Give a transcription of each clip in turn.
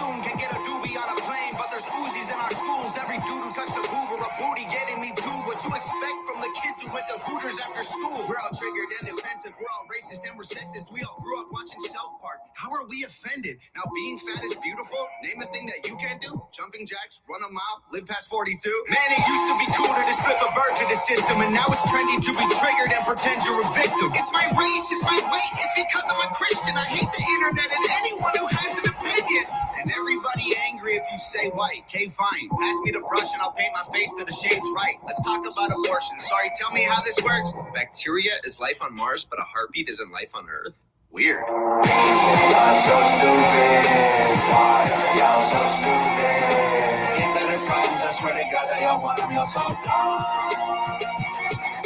soon can get a doobie on a plane, but there's Uzis in our schools. Every dude who touched a boob or a booty getting me too. What you expect from the kids who went to Hooters after school? We're all triggered and offensive. We're all racist and we're sexist. We all grew up watching South Park. How are we offended? Now being fat is beautiful. Name a thing that you can't do. Jumping jacks, run a mile, live past 42. Man, it used to be cool to just flip a bird to the system, and now it's trendy to be triggered and pretend you're a victim. It's my race, it's my weight, it's because I'm a Christian. I hate the internet and anyone who has an opinion. And everybody angry if you say white. Okay, fine. Pass me the brush and I'll paint my face to the shades right. Let's talk about abortion. Sorry, tell me how this works. Bacteria is life on Mars, but a heartbeat isn't life on Earth? Weird. People are so stupid. Why are y'all so stupid? Get better problems, I swear to God that y'all want them, y'all so dumb.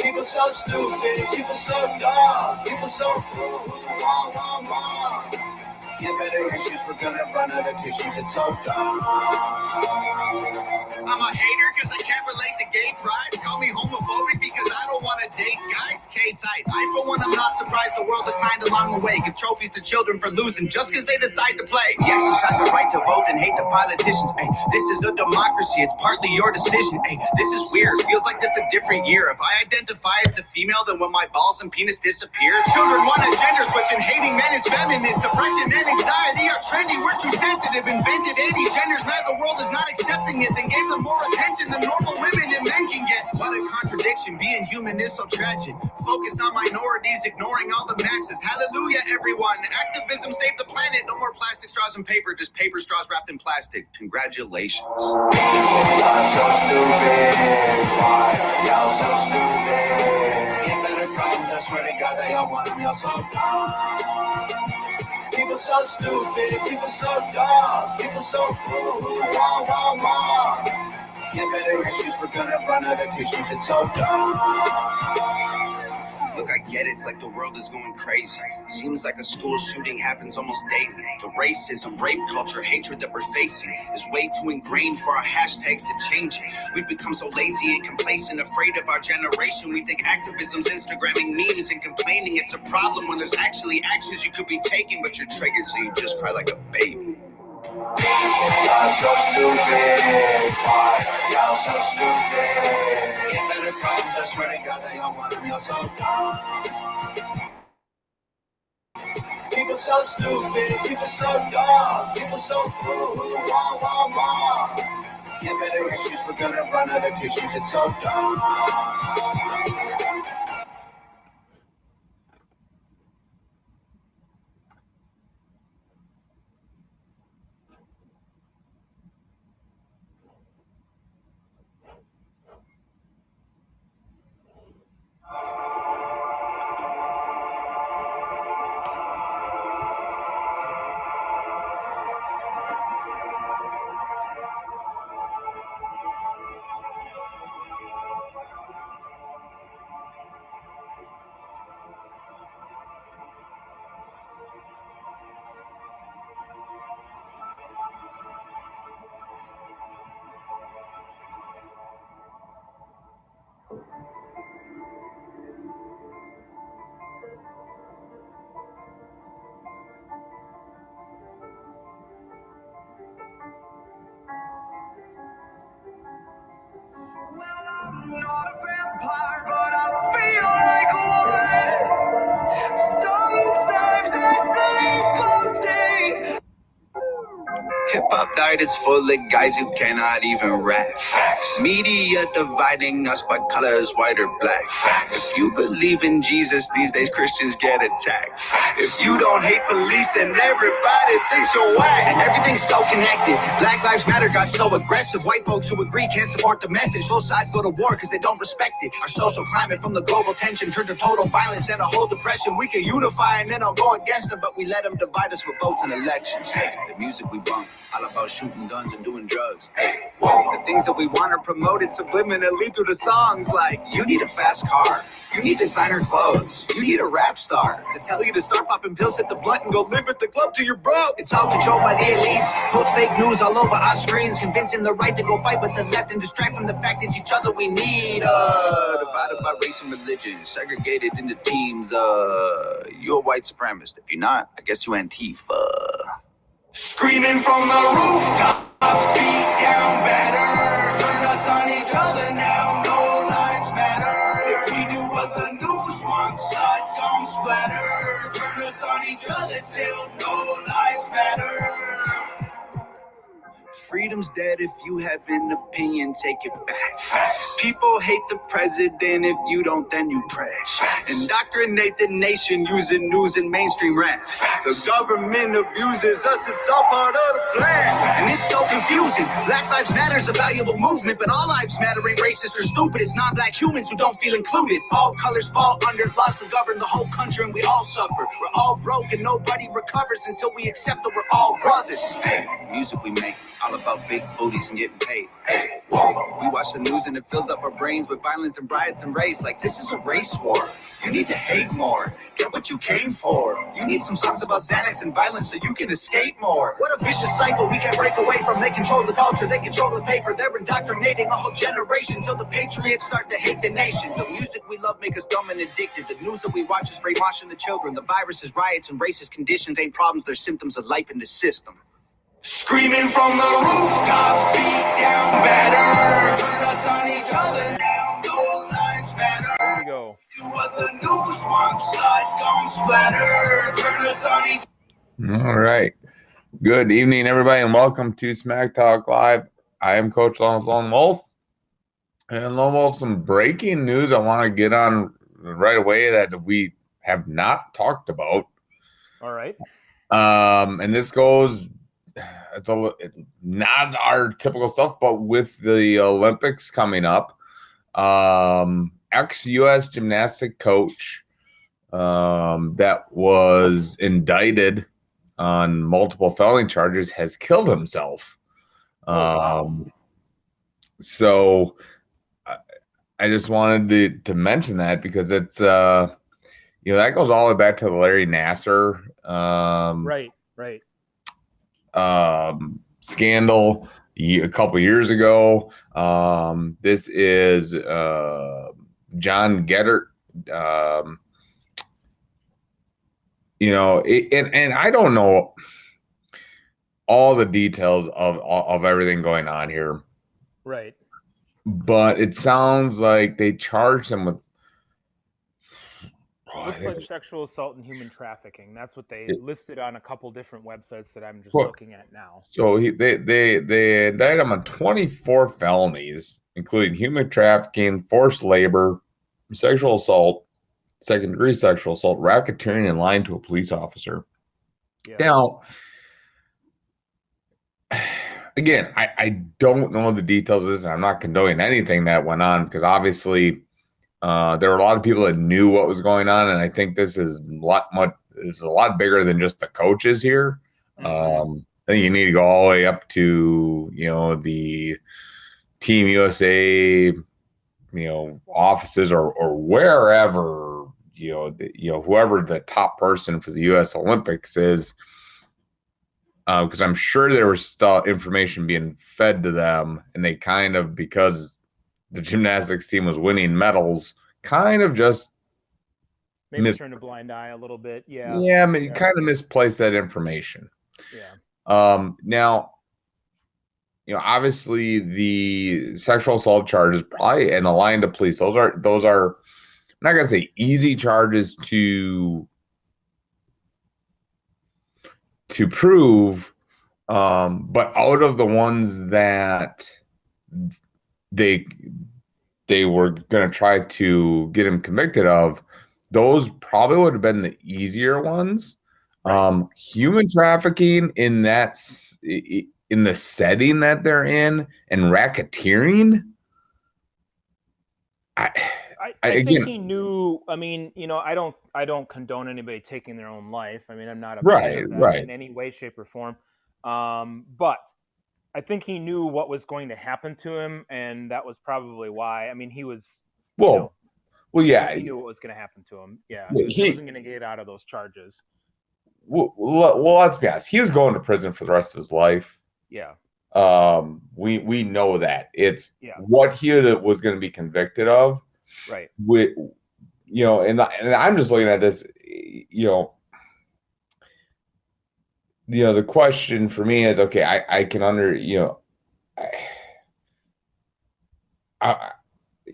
People so stupid, people so dumb, people so wrong. Get better issues, we're gonna run out of tissues, it's so dumb. I'm a hater cause I can't relate to gay pride. Call me homophobic because I don't want to date guys. K-tight. I for one, I'm not surprised the world declined along the way. Give trophies to children for losing just cause they decide to play. We exercise the right to vote and hate the politicians. Ay, this is a democracy, it's partly your decision. Ay, this is weird, feels like this a different year. If I identify as a female, then when my balls and penis disappear. Children want a gender switch and hating men is feminist. Depression and anxiety are trendy, we're too sensitive. Invented anti-genders, now the world is not accepting it. Then gave them more attention than normal women and men can get. What a contradiction, being human is so tragic. Focus on minorities, ignoring all the masses. Hallelujah, everyone. Activism saved the planet. No more plastic straws and paper, just paper straws wrapped in plastic. Congratulations. People are so stupid. Why are y'all so stupid? Get better problems, I swear to God that y'all want them, y'all so dumb. People so stupid, people so dumb, people so wrong. Get better issues, we're gonna run out of tissues, it's so dumb. Look, I get it, it's like the world is going crazy. Seems like a school shooting happens almost daily. The racism, rape culture, hatred that we're facing is way too ingrained for our hashtags to change it. We've become so lazy and complacent, afraid of our generation. We think activism's Instagramming memes and complaining it's a problem when there's actually actions you could be taking, but you're triggered so you just cry like a baby. People are so stupid. Why are y'all so stupid? Get better problems, I swear to God that y'all want them, y'all so dumb. People so stupid, people so dumb, people so wrong. Get better issues, we're gonna run out of tissues, it's so dumb. Well, I'm not a vampire, but I feel like one. Sometimes I sleep all day. Hip-hop diet is full of guys who cannot even rap. Facts. Media dividing us by colors, white or black. Facts. If you believe in Jesus, these days Christians get attacked. Facts. If you don't hate police, then everybody thinks you're whack. And everything's so connected. Black Lives Matter got so aggressive. White folks who agree can't support the message. Both sides go to war because they don't respect it. Our social climate from the global tension turned to total violence and a whole depression. We can unify and then I'll go against them, but we let them divide us with votes and elections. Hey, the music we bump. All about shooting guns and doing drugs. Hey, whoa. The things that we want are promoted subliminally through the songs like, you need a fast car, you need designer clothes, you need a rap star to tell you to start popping pills, hit the blunt and go live at the club till you're broke. It's all controlled by the elites, put fake news all over our screens, convincing the right to go fight with the left and distract from the fact it's each other we need. Divided by race and religion, segregated into teams. You're a white supremacist. If you're not, I guess you Antifa. Screaming from the rooftops, beat down better. Turn us on each other now, no lives matter. If we do what the news wants, blood gon' splatter. Turn us on each other till no lives matter. Freedom's dead if you have an opinion, take it back. Facts. People hate the president, if you don't, then you pray. Facts. Indoctrinate the nation using news and mainstream rap. Facts. The government abuses us, it's all part of the plan. Facts. And it's so confusing. Black Lives Matter is a valuable movement, but all lives matter ain't racist or stupid. It's non-black humans who don't feel included. All colors fall under laws to govern the whole country, and we all suffer. We're all broke and nobody recovers until we accept that we're all brothers. Hey, music we make, all about big booties and getting paid. Hey, whoa. We watch the news and it fills up our brains with violence and riots and race. Like this is a race war. You need to hate more. Get what you came for. You need some songs about Xanax and violence so you can escape more. What a vicious cycle we can't break away from. They control the culture, they control the paper. They're indoctrinating a whole generation till the patriots start to hate the nation. The music we love make us dumb and addicted. The news that we watch is brainwashing the children. The viruses, riots, and racist conditions ain't problems. They're symptoms of life in the system. Screaming from the rooftops, beat down better. Turn us on each other now, no lives matter. There we go. Do what the news wants, blood gon' splatter. Turn us on each other. All right. Good evening, everybody, and welcome to Smack Talk Live. I am Coach Lone Wolf. And Lone Wolf, some breaking news I want to get on right away that we have not talked about. All right. And this goes, it's not our typical stuff, but with the Olympics coming up, ex-U.S. gymnastic coach that was indicted on multiple felony charges has killed himself. So I just wanted to mention that because it's that goes all the way back to the Larry Nassar Right. Scandal a couple years ago. This is John Geddert. And I don't know all the details of everything going on here. Right. But it sounds like they charged him with looks like sexual assault and human trafficking. That's what they listed on a couple different websites that I'm just looking at now. So they indicted him on 24 felonies, including human trafficking, forced labor, sexual assault, second-degree sexual assault, racketeering, and lying to a police officer. Yeah. Now, again, I don't know the details of this, and I'm not condoning anything that went on because obviously there were a lot of people that knew what was going on, and I think this is a lot bigger than just the coaches here. I think you need to go all the way up to the Team USA, offices or wherever whoever the top person for the U.S. Olympics is. Because I'm sure there was still information being fed to them, and they kind of, because the gymnastics team was winning medals, kind of just maybe turned a blind eye a little bit. Yeah. Kind of misplaced that information. Yeah. Now, obviously the sexual assault charges probably and the lying to police, those are I'm not gonna say easy charges to prove, but out of the ones that they were going to try to get him convicted of, those probably would have been the easier ones. Right. Human trafficking in the setting that they're in, and racketeering. I think he knew. I mean, I don't condone anybody taking their own life. I mean, I'm not a fan of that in any way, shape, or form. But I think he knew what was going to happen to him, and that was probably why. I mean, he was. Yeah, he knew what was going to happen to him. Yeah, he wasn't going to get out of those charges. Well, let's be honest. He was going to prison for the rest of his life. Yeah. We know that it's what he was going to be convicted of. Right. And I'm just looking at this, the question for me is, okay, I can I,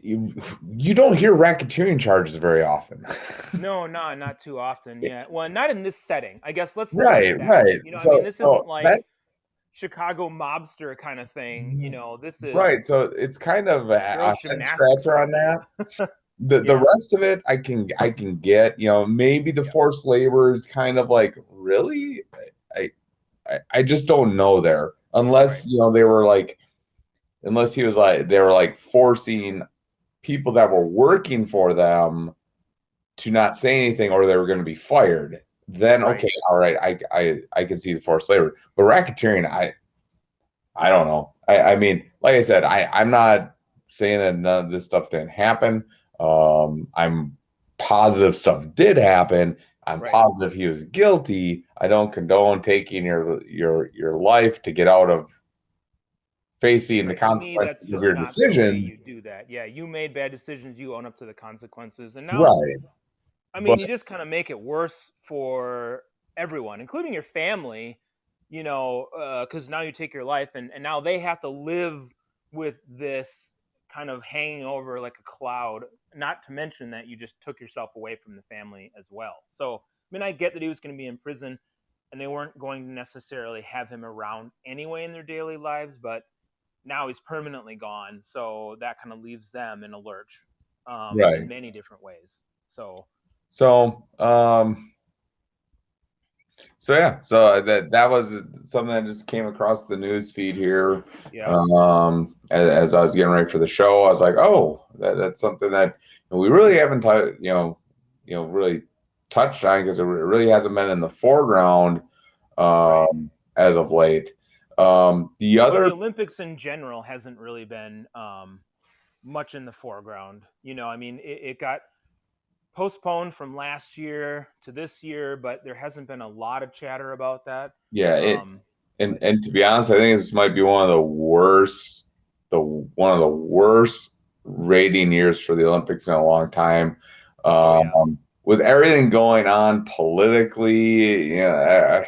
you don't hear racketeering charges very often. No, not too often. Yeah. Well, not in this setting. I guess let's look at it Right, that way. right. I mean, this isn't So like that Chicago mobster kind of thing. This is right. So it's kind of a girls head gymnastics scratcher on that. practice. The Yeah. rest of it I can get. Maybe the Yeah. forced labor is kind of like, really? I I just don't know there. Unless, Right. unless he was like, they were like forcing people that were working for them to not say anything or they were going to be fired. Then Right. okay, all right, I can see the forced labor. But racketeering, I don't know. I mean, like I said, I'm not saying that none of this stuff didn't happen. I'm positive stuff did happen. I'm Right. positive he was guilty. I don't condone taking your life to get out of facing the Right. To me, that's consequences of just your not the way decisions. you do that. Yeah. You made bad decisions. You own up to the consequences. And now, Right. I But mean, you just kind of make it worse for everyone, including your family, because now you take your life and now they have to live with this kind of hanging over like a cloud, not to mention that you just took yourself away from the family as well. So, I mean, I get that he was going to be in prison and they weren't going to necessarily have him around anyway in their daily lives, but now he's permanently gone. So that kind of leaves them in a lurch in right. many different ways. So, So so yeah, so that was something that just came across the news feed here. yeah. As I was getting ready for the show, I was like, oh, that's something that we really haven't really touched on because it really hasn't been in the foreground Right. as of late. The Well, other, the Olympics in general hasn't really been much in the foreground. I mean, it got postponed from last year to this year, but there hasn't been a lot of chatter about that. yeah, But and to be honest, I think this might be one of the worst rating years for the Olympics in a long time. oh yeah, With everything going on politically, I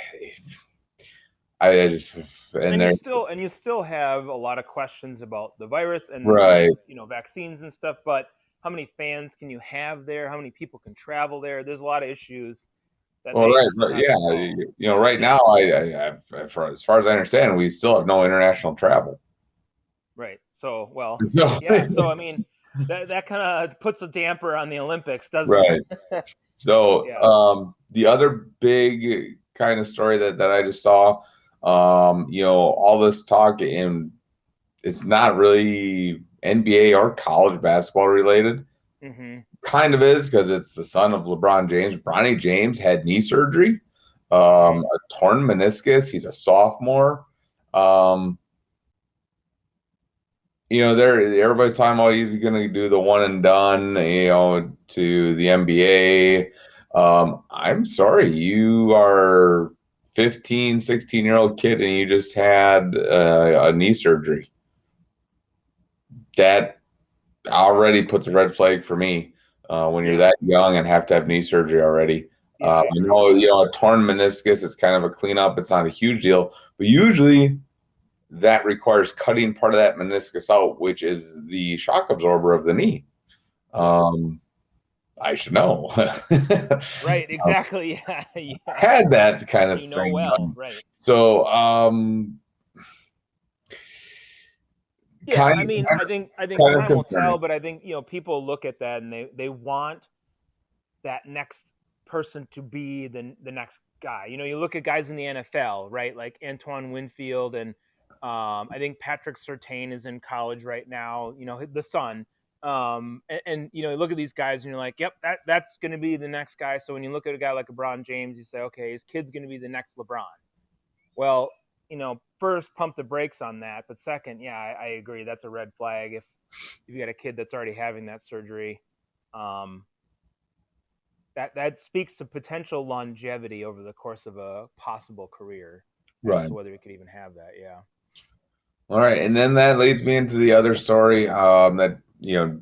just and and there you still have a lot of questions about the virus and right. these vaccines and stuff. But how many fans can you have there? How many people can travel there? There's a lot of issues that Well, they right, still but have yeah, to solve. right now, as far as I understand, we still have no international travel. Right. So, well, No. yeah. So, I mean, that kind of puts a damper on the Olympics, doesn't Right. it? So, Yeah. the other big kind of story that I just saw, all this talk, and it's not really NBA or college basketball related. Hmm. Kind of is because it's the son of LeBron James. Bronny James had knee surgery, Okay. a torn meniscus. He's a sophomore. Um, everybody's talking about he's going to do the one and done, to the NBA. I'm sorry, you are 15, 16-year-old kid and you just had a knee surgery. That already puts a red flag for me when you're Yeah. that young and have to have knee surgery already. Yeah, I I agree with know, that. a torn meniscus is kind of a cleanup. It's not a huge deal, but usually that requires cutting part of that meniscus out, which is the shock absorber of the knee. Yeah. Um, I should know. Right. Exactly. Yeah. Yeah. Had that kind of You know thing well. done. Right. So, Yeah. kind I mean, kind I think kind of time will concerning. tell, but I think people look at that and they want that next person to be the next guy. You look at guys in the NFL, right? Like Antoine Winfield and I think Patrick Surtain is in college right now. The son. And you look at these guys and you're like, yep, that's going to be the next guy. So when you look at a guy like LeBron James, you say, okay, his kid's going to be the next LeBron. Well, first pump the brakes on that, but second, yeah, I agree. That's a red flag if you got a kid that's already having that surgery. Um, that speaks to potential longevity over the course of a possible career as Right. to whether you could even have that. Yeah. All right, and then that leads me into the other story that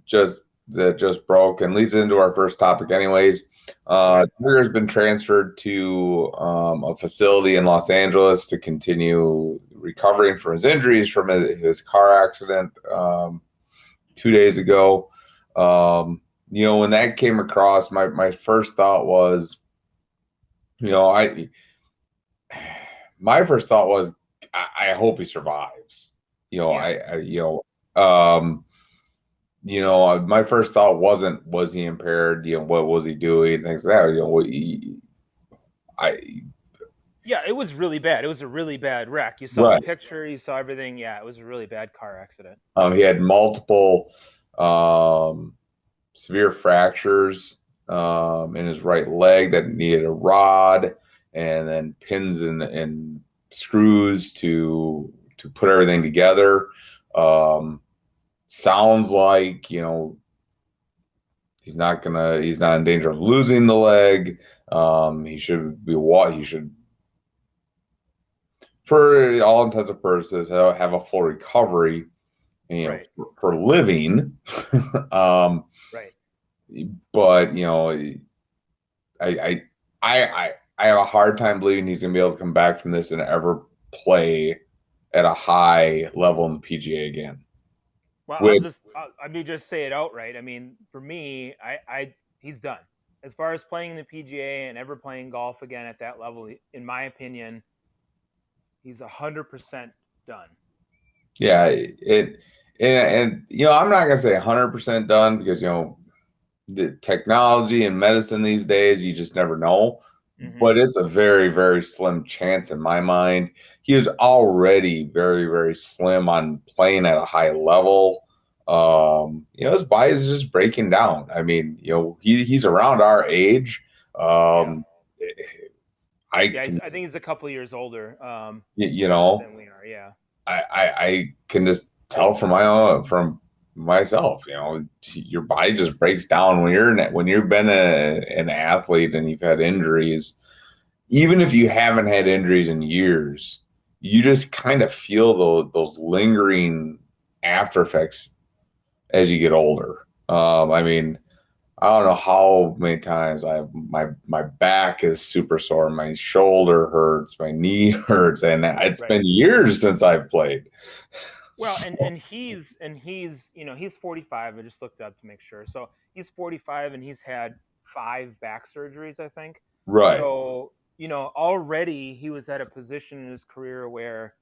just that just broke and leads into our first topic, anyways. Tiger has been transferred to a facility in Los Angeles to continue recovering from his injuries from his car accident 2 days ago. When that came across, my first thought was, my first thought was, I hope he survives. My first thought wasn't, was he impaired? What was he doing? Things like that. Yeah, it was really bad. It was a really bad wreck. You saw the picture, you saw everything. Yeah, it was a really bad car accident. He had multiple severe fractures in his right leg that needed a rod, and then pins and screws to put everything together. Sounds like he's not in danger of losing the leg. He should, for all intents and purposes, have a full recovery, for living. Right. But I have a hard time believing he's gonna be able to come back from this and ever play at a high level in the PGA again. Well, I'll just say it outright. I mean, for me, he's done. As far as playing in the PGA and ever playing golf again at that level, in my opinion, he's 100% done. Yeah, and I'm not gonna say 100% done, because the technology and medicine these days, you just never know. Mm-hmm. But it's a very, very slim chance in my mind. He was already very, very slim on playing at a high level. His body is just breaking down. I mean, he's around our age. I think he's a couple years older. Than we are. Yeah. I can just tell from myself, your body just breaks down when you've been an athlete and you've had injuries. Even if you haven't had injuries in years, you just kind of feel those lingering after effects as you get older. I mean, I don't know how many times my back is super sore, my shoulder hurts, my knee hurts, and it's been years since I've played. Well, and he's 45. I just looked up to make sure. So he's 45 and he's had 5 back surgeries, I think. Right. So, already he was at a position in his career where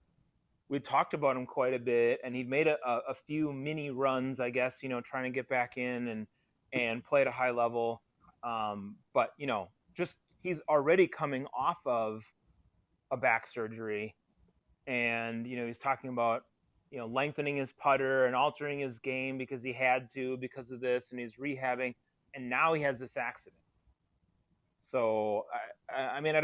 we talked about him quite a bit, and he'd made a few mini runs, I guess, trying to get back in and play at a high level. But, just he's already coming off of a back surgery, and, he's talking about, lengthening his putter and altering his game because he had to, because of this, and he's rehabbing, and now he has this accident. So, I mean,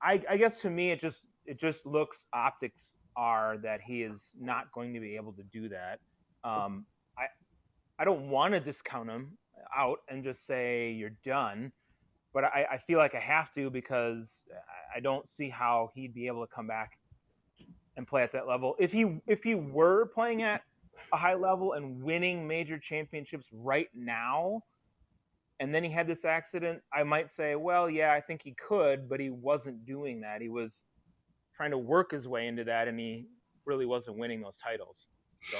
I guess to me, it just looks, optics are that he is not going to be able to do that. I don't want to discount him out and just say you're done, but I feel like I have to, because I don't see how he'd be able to come back and play at that level. If he were playing at a high level and winning major championships right now, and then he had this accident, I might say, well, yeah, I think he could, but he wasn't doing that. He was trying to work his way into that, and he really wasn't winning those titles. So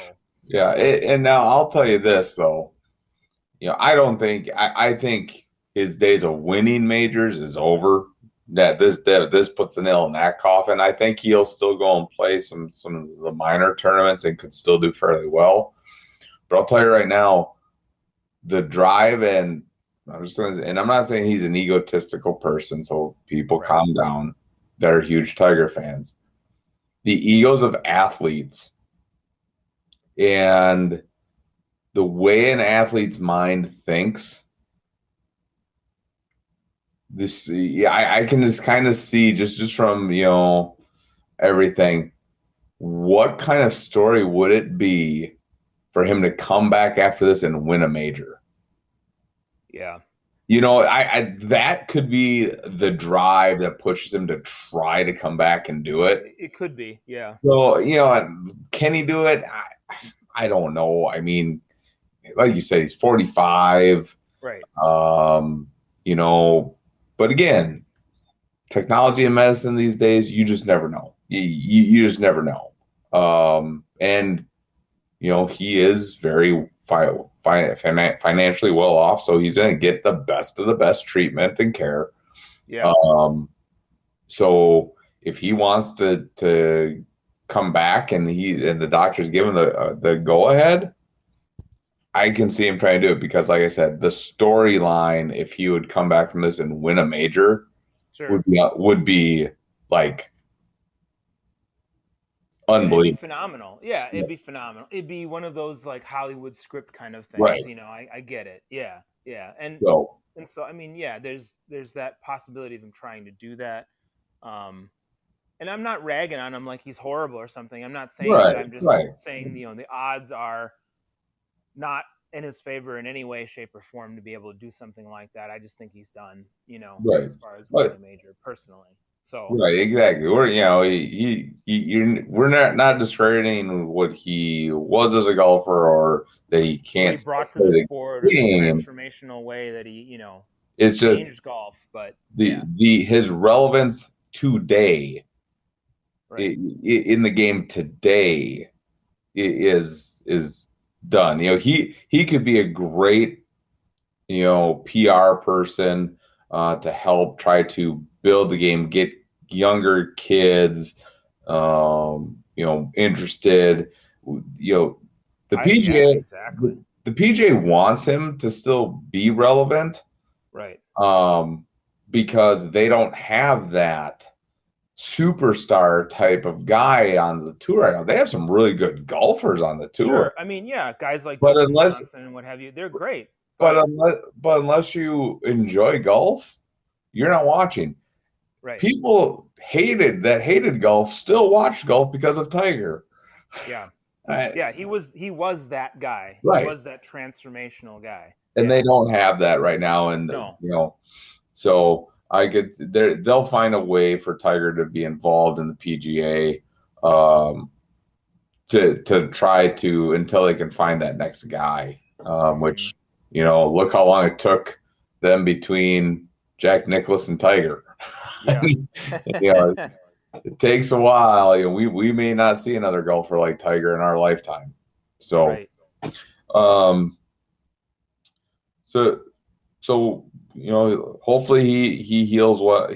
yeah, and now I'll tell you this, though. I think his days of winning majors is over. That this puts a nail in that coffin. I think he'll still go and play some of the minor tournaments and could still do fairly well. But I'll tell you right now, the drive, and I'm not saying he's an egotistical person, so people calm down that are huge Tiger fans. The egos of athletes and the way an athlete's mind thinks, I can just kind of see just from everything, what kind of story would it be for him to come back after this and win a major? Yeah. That could be the drive that pushes him to try to come back and do it. It could be, yeah. So, can he do it? I don't know. I mean, like you said, he's 45. Right. You know, but again, technology and medicine these days, you just never know. You just never know. And you know, he is very financially well off, so he's going to get the best of the best treatment and care. Yeah. So if he wants to come back and the doctor's given the go ahead, I can see him trying to do it because, like I said, the storyline, if he would come back from this and win a major, sure, would be like unbelievable. It'd be phenomenal. Yeah, it'd be phenomenal. It'd be one of those like Hollywood script kind of things. Right. You know, I get it. Yeah, yeah. And so I mean, yeah, there's that possibility of him trying to do that. And I'm not ragging on him like he's horrible or something. I'm not saying that. I'm just saying, you know, the odds are not in his favor in any way, shape, or form to be able to do something like that. I just think he's done, you know, as far as winning a major personally. So right, exactly. We're you know we're not discrediting what he was as a golfer or that he can't. What he brought to the sport or the transformational way that he, you know, it's changed just golf. But his relevance today, right. in the game today, is done. You know, he could be a great, you know, PR person to help try to build the game, get younger kids, you know, interested. You know, the PGA, exactly. the PGA wants him to still be relevant, right? Because they don't have that superstar type of guy on the tour right now. They have some really good golfers on the tour. Sure. I mean, yeah, guys like Dustin Johnson and what have you, they're great. But unless you enjoy golf, you're not watching. Right. People hated golf still watched golf because of Tiger. Yeah. Yeah, he was that guy. Right. He was that transformational guy. And they don't have that right now. And you know, so they'll find a way for Tiger to be involved in the PGA to try to until they can find that next guy. Which, you know, look how long it took them between Jack Nicklaus and Tiger. Yeah. You know, it takes a while. You know, we may not see another golfer like Tiger in our lifetime. So, so you know, hopefully he heals well.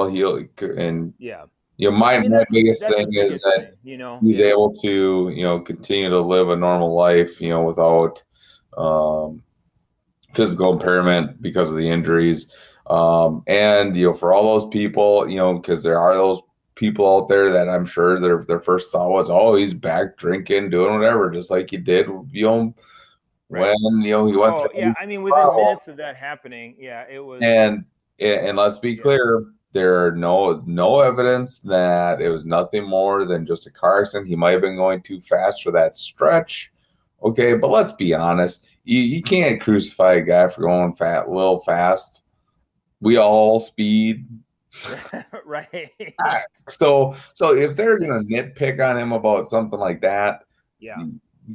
And yeah. You know, my biggest thing is that you know, he's able to, you know, continue to live a normal life, you know, without physical impairment because of the injuries. And, you know, for all those people, you know, because there are those people out there that I'm sure their first thought was, oh, he's back drinking, doing whatever, just like he did, you know, when, you know, he went through. Yeah, I mean, within minutes of that happening, yeah, it was. And let's be clear, there are no evidence that it was nothing more than just a car accident. He might have been going too fast for that stretch. Okay, but let's be honest. You can't crucify a guy for going a little fast. We all speed. Right. So if they're gonna nitpick on him about something like that,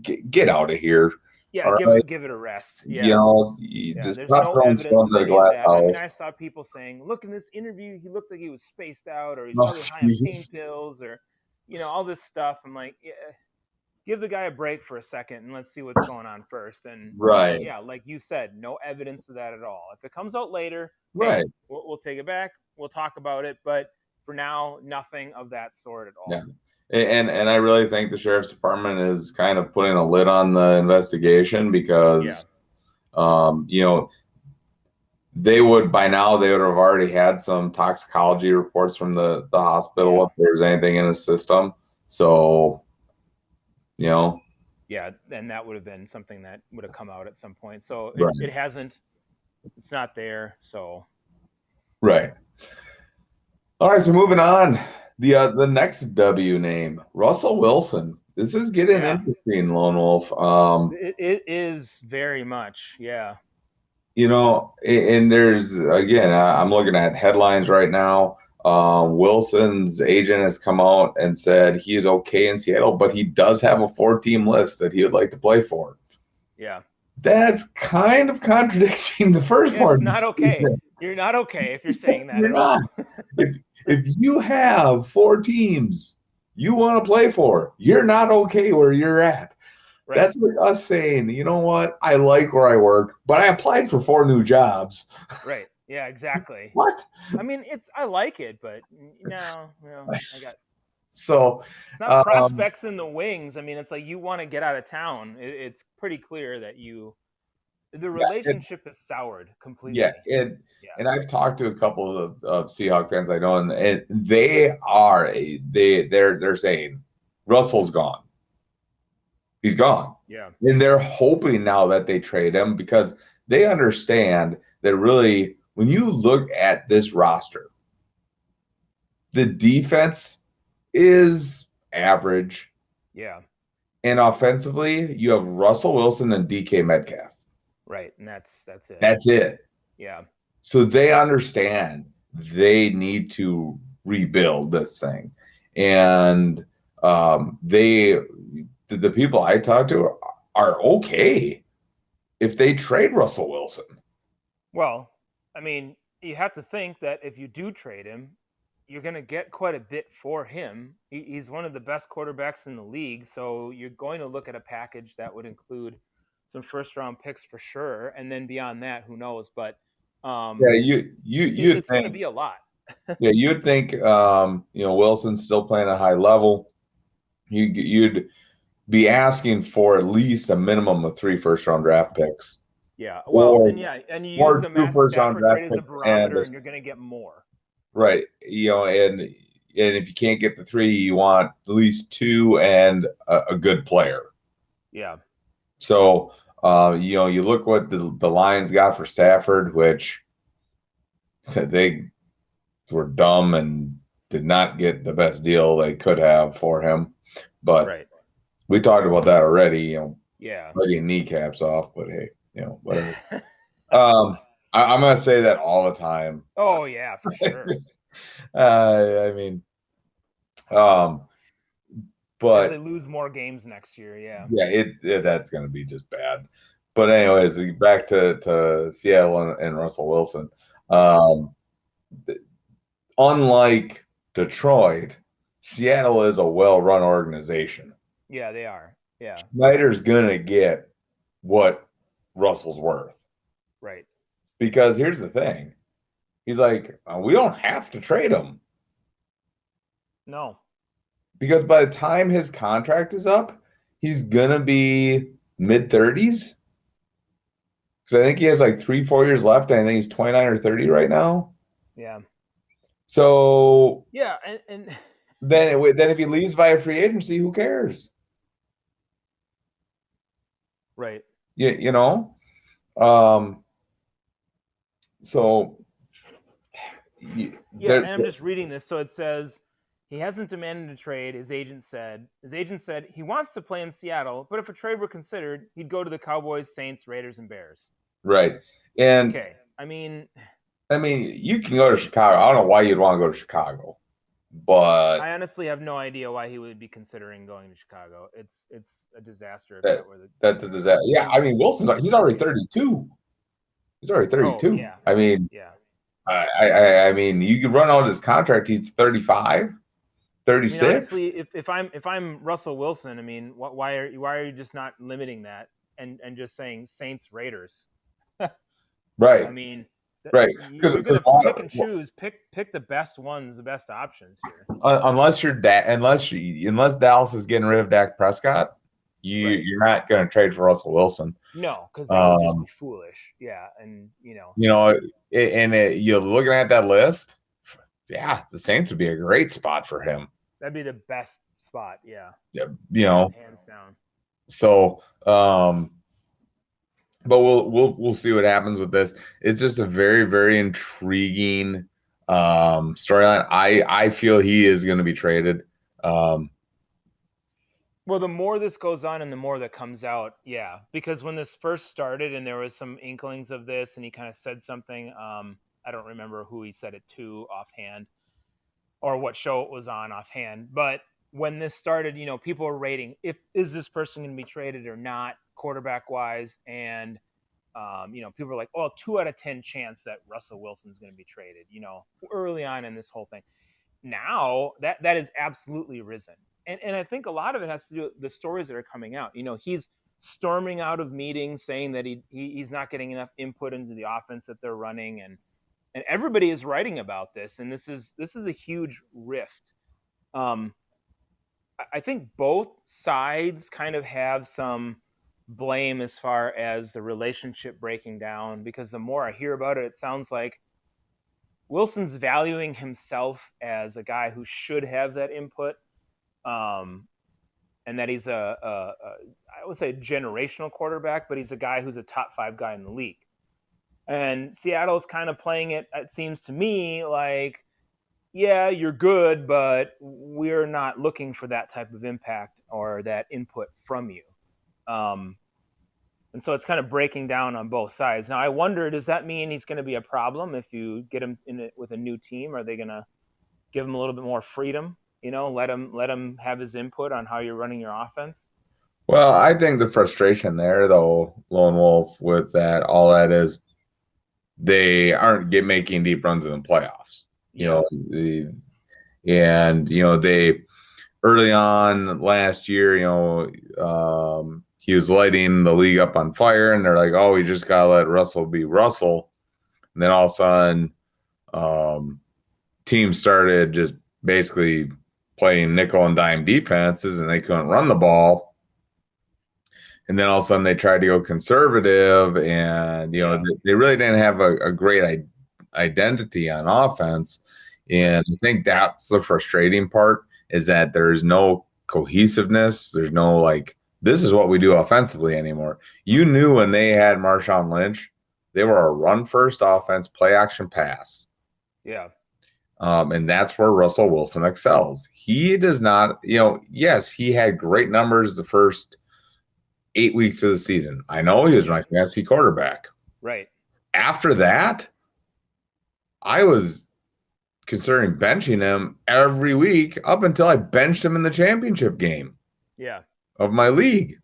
get out of here. Yeah, give it a rest. Yeah. You know, just stop throwing stones at a glass house. I mean, I saw people saying, look, in this interview, he looked like he was spaced out, or he's probably high on pain pills, or, you know, all this stuff. I'm like, yeah, give the guy a break for a second and let's see what's going on first. And yeah, like you said, no evidence of that at all. If it comes out later, hey, we'll take it back. We'll talk about it. But for now, nothing of that sort at all. Yeah. And I really think the sheriff's department is kind of putting a lid on the investigation because, you know, they would have already had some toxicology reports from the hospital if there's anything in the system. So, you know. Yeah, and that would have been something that would have come out at some point. So it hasn't. It's not there. So. Right. All right. So moving on. The next W name, Russell Wilson. This is getting interesting, Lone Wolf. It is very much, yeah. You know, and there's, again, I'm looking at headlines right now. Wilson's agent has come out and said he's okay in Seattle, but he does have a 4-team list that he would like to play for. Yeah. That's kind of contradicting the first part. It's not okay. You're not okay if you're saying that You're at not. all. If you have 4 teams you want to play for, you're not okay where you're at. Right. That's like us saying, you know what? I like where I work, but I applied for 4 new jobs. Right. Yeah, exactly. What? I mean, I like it, but no, I got. So It's not prospects in the wings. I mean, it's like you want to get out of town. It's pretty clear that the relationship is soured completely. yeah, and I've talked to a couple of Seahawk fans I know, and they're saying Russell's gone. He's gone. Yeah. And they're hoping now that they trade him because they understand that really, when you look at this roster, the defense is average. Yeah. And offensively, you have Russell Wilson and DK Metcalf. Right. And that's it. That's it. Yeah. So they understand they need to rebuild this thing. And the people I talk to are okay if they trade Russell Wilson. Well, I mean, you have to think that if you do trade him, you're going to get quite a bit for him. He's one of the best quarterbacks in the league, so you're going to look at a package that would include some first-round picks for sure, and then beyond that, who knows? But it's going to be a lot. Yeah, you'd think Wilson's still playing at a high level. You'd be asking for at least a minimum of 3 first-round draft picks. Yeah, well, and you use the 2 Matthew first-round Stafford draft trade as a picks, barometer, and you're going to get more. Right, and if you can't get the 3, you want at least 2 and a good player. Yeah. So you look what the Lions got for Stafford, which they were dumb and did not get the best deal they could have for him. But we talked about that already, biting kneecaps off, but hey, whatever. I'm going to say that all the time. Oh, yeah, for sure. I mean, but as they lose more games next year, that's going to be just bad. But anyways, back to Seattle and Russell Wilson. Unlike Detroit, Seattle is a well-run organization. Yeah, they are. Yeah. Snyder's gonna get what Russell's worth. Right. Because here's the thing. He's like, we don't have to trade him. No. Because by the time his contract is up, he's gonna be mid-30s. Because I think he has like 3-4 years left. I think he's 29 or 30 right now. Yeah. So yeah, and then if he leaves via free agency, who cares? Right. You know. So and I'm just reading this. So it says he hasn't demanded a trade. His agent said he wants to play in Seattle, but if a trade were considered, he'd go to the Cowboys, Saints, Raiders, and Bears. Right. And okay. I mean, you can go to Chicago. I don't know why you'd want to go to Chicago, but I honestly have no idea why he would be considering going to Chicago. It's a disaster. That's a disaster. Yeah, I mean, he's already 32. He's already 32. Oh, yeah. I mean, yeah. I mean, you could run out his contract. He's 35, 36. I mean, honestly, if I'm Russell Wilson, I mean, why are you just not limiting that and just saying Saints, Raiders? Right. I mean, right. You're gonna pick and choose. Pick the best ones, the best options here. Unless Dallas is getting rid of Dak Prescott, you're not going to trade for Russell Wilson. No, because that would just be foolish. Yeah, and you're looking at that list. Yeah, the Saints would be a great spot for him. That'd be the best spot. Yeah. Hands down. So, but we'll see what happens with this. It's just a very, very intriguing storyline. I feel he is going to be traded. Well, the more this goes on and the more that comes out, yeah. Because when this first started and there was some inklings of this and he kind of said something, I don't remember who he said it to offhand or what show it was on offhand. But when this started, people were rating, is this person going to be traded or not? quarterback wise, and people are like, oh, 2 out of 10 chance that Russell Wilson's going to be traded, early on in this whole thing. Now that is absolutely risen. And I think a lot of it has to do with the stories that are coming out. He's storming out of meetings saying that he's not getting enough input into the offense that they're running, and everybody is writing about this, and this is a huge rift. I think both sides kind of have some blame as far as the relationship breaking down, because the more I hear about it, it sounds like Wilson's valuing himself as a guy who should have that input, and that he's I would say generational quarterback, but he's a guy who's a top 5 guy in the league. And Seattle's kind of playing it seems to me like, yeah, you're good, but we're not looking for that type of impact or that input from you. And so it's kind of breaking down on both sides. Now, I wonder, does that mean he's going to be a problem if you get him in it with a new team? Are they going to give him a little bit more freedom? Let him have his input on how you're running your offense? Well, I think the frustration there, though, Lone Wolf, with all that is they aren't making deep runs in the playoffs. They early on last year, he was lighting the league up on fire, and they're like, oh, we just got to let Russell be Russell. And then all of a sudden, teams started just basically playing nickel and dime defenses, and they couldn't run the ball. And then all of a sudden they tried to go conservative, and, they really didn't have a great identity on offense. And I think that's the frustrating part, is that there's no cohesiveness. There's no, this is what we do offensively anymore. You knew when they had Marshawn Lynch, they were a run-first offense, play-action pass. Yeah. And that's where Russell Wilson excels. He does not, yes, he had great numbers the first 8 weeks of the season. I know he was my fantasy quarterback. Right. After that, I was considering benching him every week up until I benched him in the championship game. Yeah. Of my league.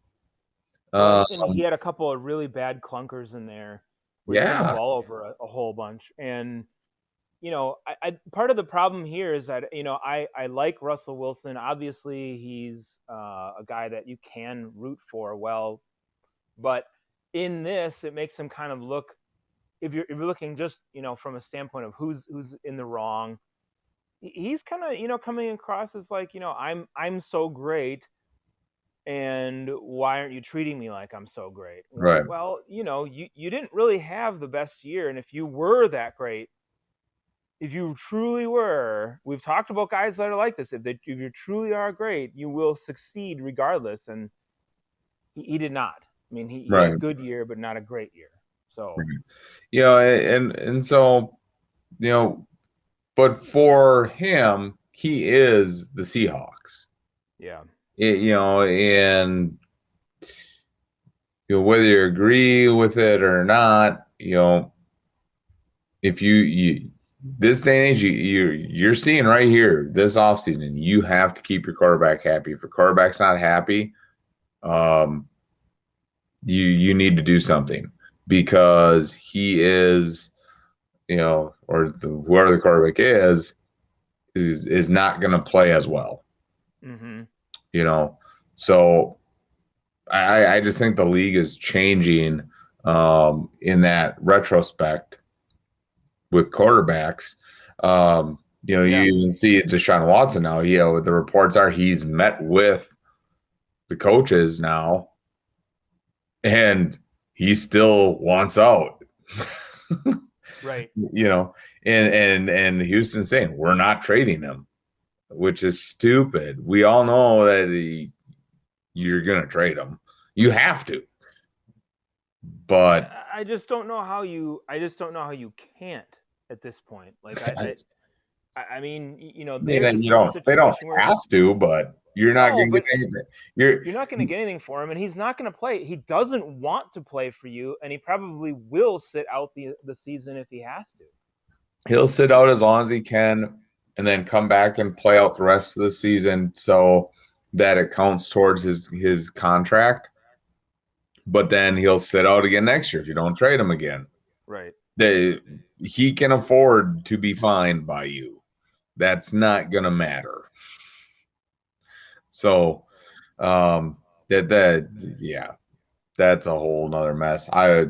And he had a couple of really bad clunkers in there where he turned the ball over a whole bunch. And, I part of the problem here is that, I like Russell Wilson. Obviously, he's a guy that you can root for well. But in this, it makes him kind of look, if you're looking just, from a standpoint of who's in the wrong, he's kind of, coming across as like, I'm so great, and why aren't you treating me like I'm so great? Right. Well, you didn't really have the best year, and if you were that great, if you truly were, we've talked about guys that are like this. If you truly are great, you will succeed regardless, and he did not. I mean, he had a good year, but not a great year. So, and so, but for him, he is the Seahawks. Yeah. And whether you agree with it or not, if you this day and age, you're seeing right here this offseason, you have to keep your quarterback happy. If your quarterback's not happy, you need to do something, because he is, or whoever the quarterback is not going to play as well. Mm-hmm. So I just think the league is changing in that retrospect with quarterbacks. You even see Deshaun Watson now. The reports are he's met with the coaches now, and he still wants out. Right. And Houston's saying we're not trading him, which is stupid. We all know that you're gonna trade him. You have to. But I just don't know how you can't at this point. Like I mean, they don't have to, but you're not going to get anything. You're not going to get anything for him, and he's not going to play. He doesn't want to play for you, and he probably will sit out the season if he has to. He'll sit out as long as he can, and then come back and play out the rest of the season so that it counts towards his contract. but then he'll sit out again next year if you don't trade him again. Right. He can afford to be fined by you. That's not going to matter. So, yeah, that's a whole nother mess. I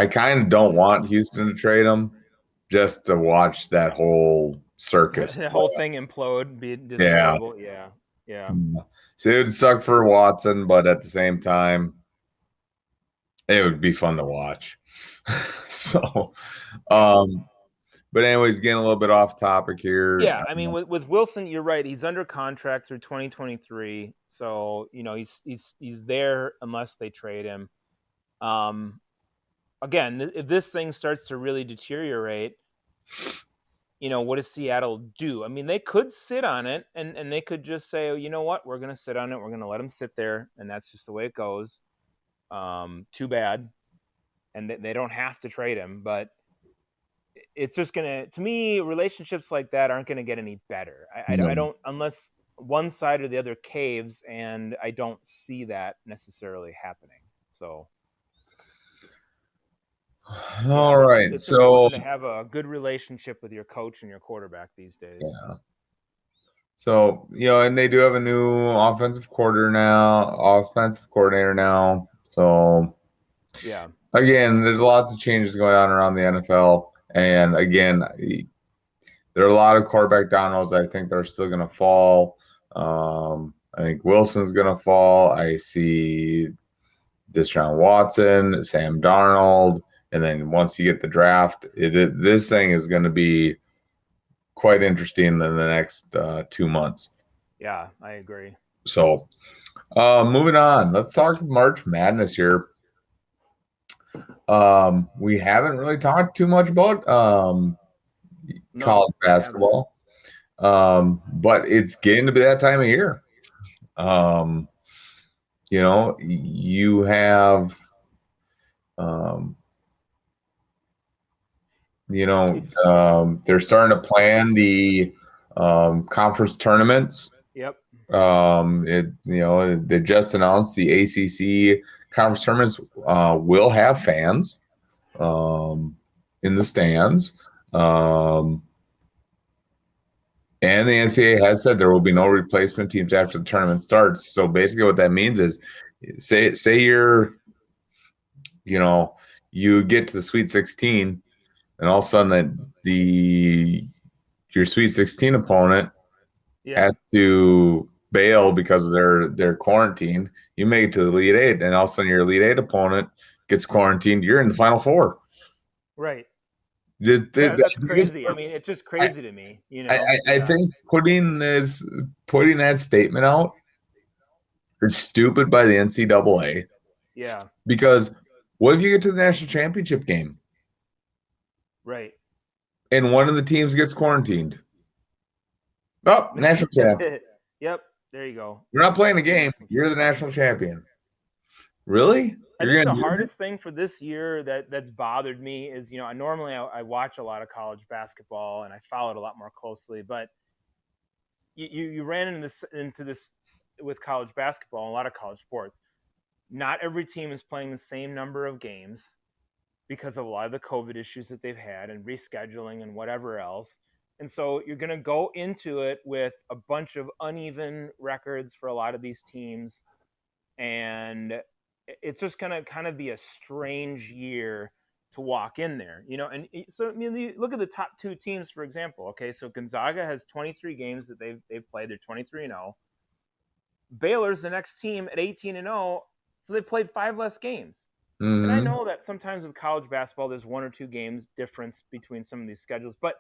kind of don't want Houston to trade him just to watch that whole circus. The whole thing implode, be just Yeah. horrible. Yeah. Yeah. So it would suck for Watson, but at the same time, it would be fun to watch. So, but anyways, getting a little bit off topic here. Yeah, I mean, with Wilson, you're right. He's under contract through 2023, so he's there unless they trade him. Again, if this thing starts to really deteriorate, what does Seattle do? I mean, they could sit on it and they could just say, oh, you know what, we're going to sit on it. We're going to let him sit there, and that's just the way it goes. Too bad, and they don't have to trade him, but it's just to me, relationships like that aren't going to get any better. I don't, unless one side or the other caves, and I don't see that necessarily happening. So, all right. It's so important to have a good relationship with your coach and your quarterback these days. Yeah. So, and they do have a new offensive coordinator now. So, yeah. Again, there's lots of changes going on around the NFL. And again, there are a lot of quarterback downloads I think they're still going to fall. I think Wilson's going to fall. I see Deshaun Watson, Sam Darnold. And then once you get the draft, this thing is going to be quite interesting in the next 2 months. Yeah, I agree. So, moving on, let's talk March Madness here. We haven't really talked too much about college basketball, but it's getting to be that time of year. You have, they're starting to plan the conference tournaments. Yep. They just announced the ACC conference tournaments will have fans in the stands. And the NCAA has said there will be no replacement teams after the tournament starts. So basically what that means is say you're, you get to the Sweet 16 and all of a sudden your Sweet 16 opponent has to bail because they're quarantined. You make it to the Elite Eight, and all of a sudden your Elite Eight opponent gets quarantined. You're in the Final Four. Right. That's crazy. I mean, it's just crazy to me. I think putting that statement out is stupid by the NCAA. Yeah. Because what if you get to the national championship game? Right. And one of the teams gets quarantined. Oh, national champ. Yep. There you go. You're not playing the game. You're the national champion. Really? I think the hardest thing for this year that's bothered me is, normally I watch a lot of college basketball and I follow it a lot more closely, but you ran into this with college basketball and a lot of college sports. Not every team is playing the same number of games because of a lot of the COVID issues that they've had and rescheduling and whatever else. And so you're going to go into it with a bunch of uneven records for a lot of these teams. And it's just going to kind of be a strange year to walk in there, And so, I mean, look at the top two teams, for example. Okay, so Gonzaga has 23 games that they've played. They're 23-0. Baylor's the next team at 18-0, so they played 5 less games. Mm-hmm. And I know that sometimes with college basketball, there's 1 or 2 games difference between some of these schedules, but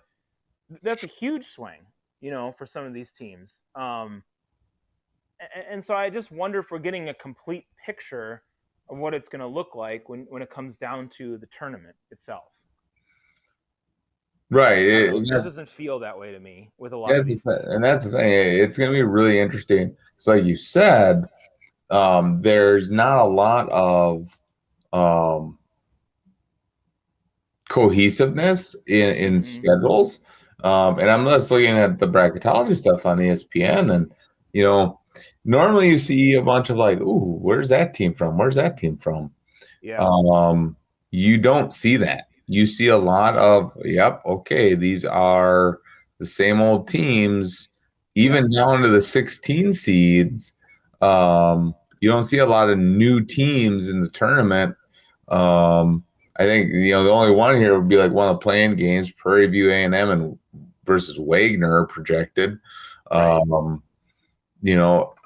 that's a huge swing, for some of these teams. And so I just wonder if we're getting a complete picture of what it's going to look like when it comes down to the tournament itself. Right. It doesn't feel that way to me with a lot of these teams. And that's the thing. It's going to be really interesting. So like you said, there's not a lot of cohesiveness in schedules. And I'm just looking at the bracketology stuff on ESPN, and Normally you see a bunch of like, ooh, where's that team from? Where's that team from? Yeah. You don't see that. You see a lot of, yep, okay, these are the same old teams, even down to the 16 seeds. You don't see a lot of new teams in the tournament. I think the only one here would be like one of the playing games, Prairie View A&M and versus Wagner projected. Right.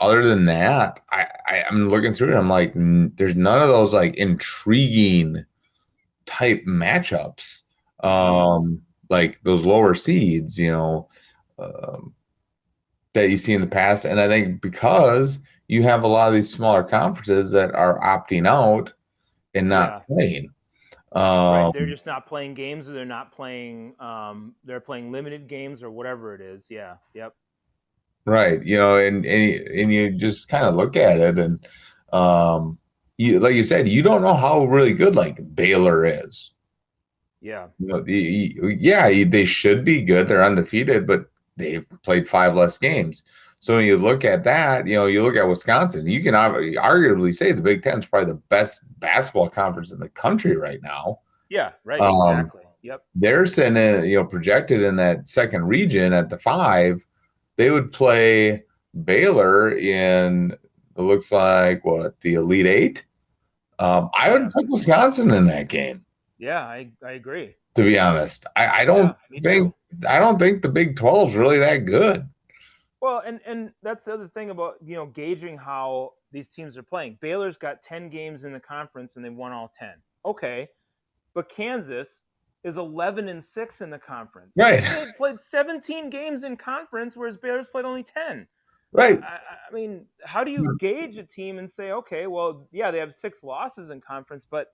Other than that, I'm looking through it. I'm like, there's none of those like intriguing type matchups, like those lower seeds, that you see in the past. And I think because you have a lot of these smaller conferences that are opting out and not playing. Right. They're just not playing games, or they're not playing. They're playing limited games or whatever it is. Yeah. Yep. Right. And you just kind of look at it, and you, like you said, you don't know how really good like Baylor is. Yeah. They should be good. They're undefeated, but they've played 5 less games. So when you look at that, you look at Wisconsin, you can arguably say the Big Ten is probably the best basketball conference in the country right now. Yeah. Right. Exactly. Yep. They're sitting, projected in that second region at the 5. They would play Baylor in, it looks like, what, the Elite 8? I would put Wisconsin in that game. Yeah, I agree. To be honest, I don't think the Big 12 is really that good. Well, and that's the other thing about gauging how these teams are playing. Baylor's got 10 games in the conference and they've won all 10. Okay, but Kansas is 11-6 in the conference. Right. They've played 17 games in conference, whereas Baylor's played only 10. Right. I mean, how do you gauge a team and say, okay, well, yeah, they have 6 losses in conference, but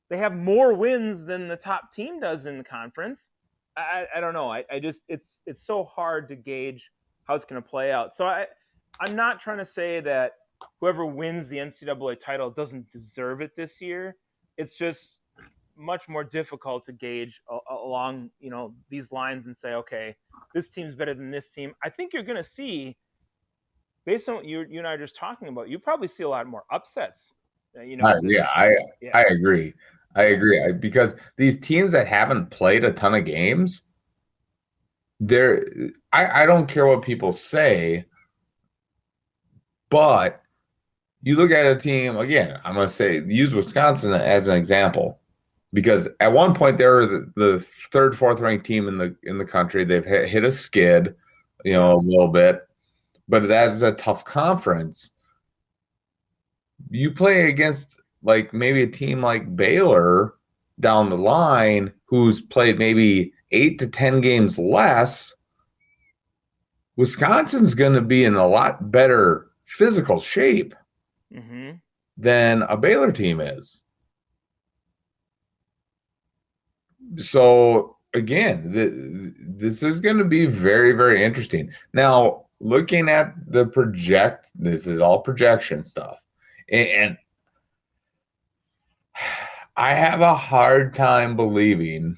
they have more wins than the top team does in the conference? I don't know. I just it's so hard to gauge how it's going to play out. So I'm not trying to say that whoever wins the NCAA title doesn't deserve it this year. It's just much more difficult to gauge along these lines and say, okay, this team's better than this team. I think you're going to see, based on what you and I are just talking about, you probably see a lot more upsets. I agree. I agree because these teams that haven't played a ton of games, I don't care what people say, but you look at a team again. I'm going to say use Wisconsin as an example because at one point they were the third, fourth ranked team in the country. They've hit a skid, a little bit, but that's a tough conference. You play against like maybe a team like Baylor down the line who's played maybe 8 to 10 games less. Wisconsin's going to be in a lot better physical shape than a Baylor team is. So again, this is going to be very, very interesting. Now, looking at this is all projection stuff. And I have a hard time believing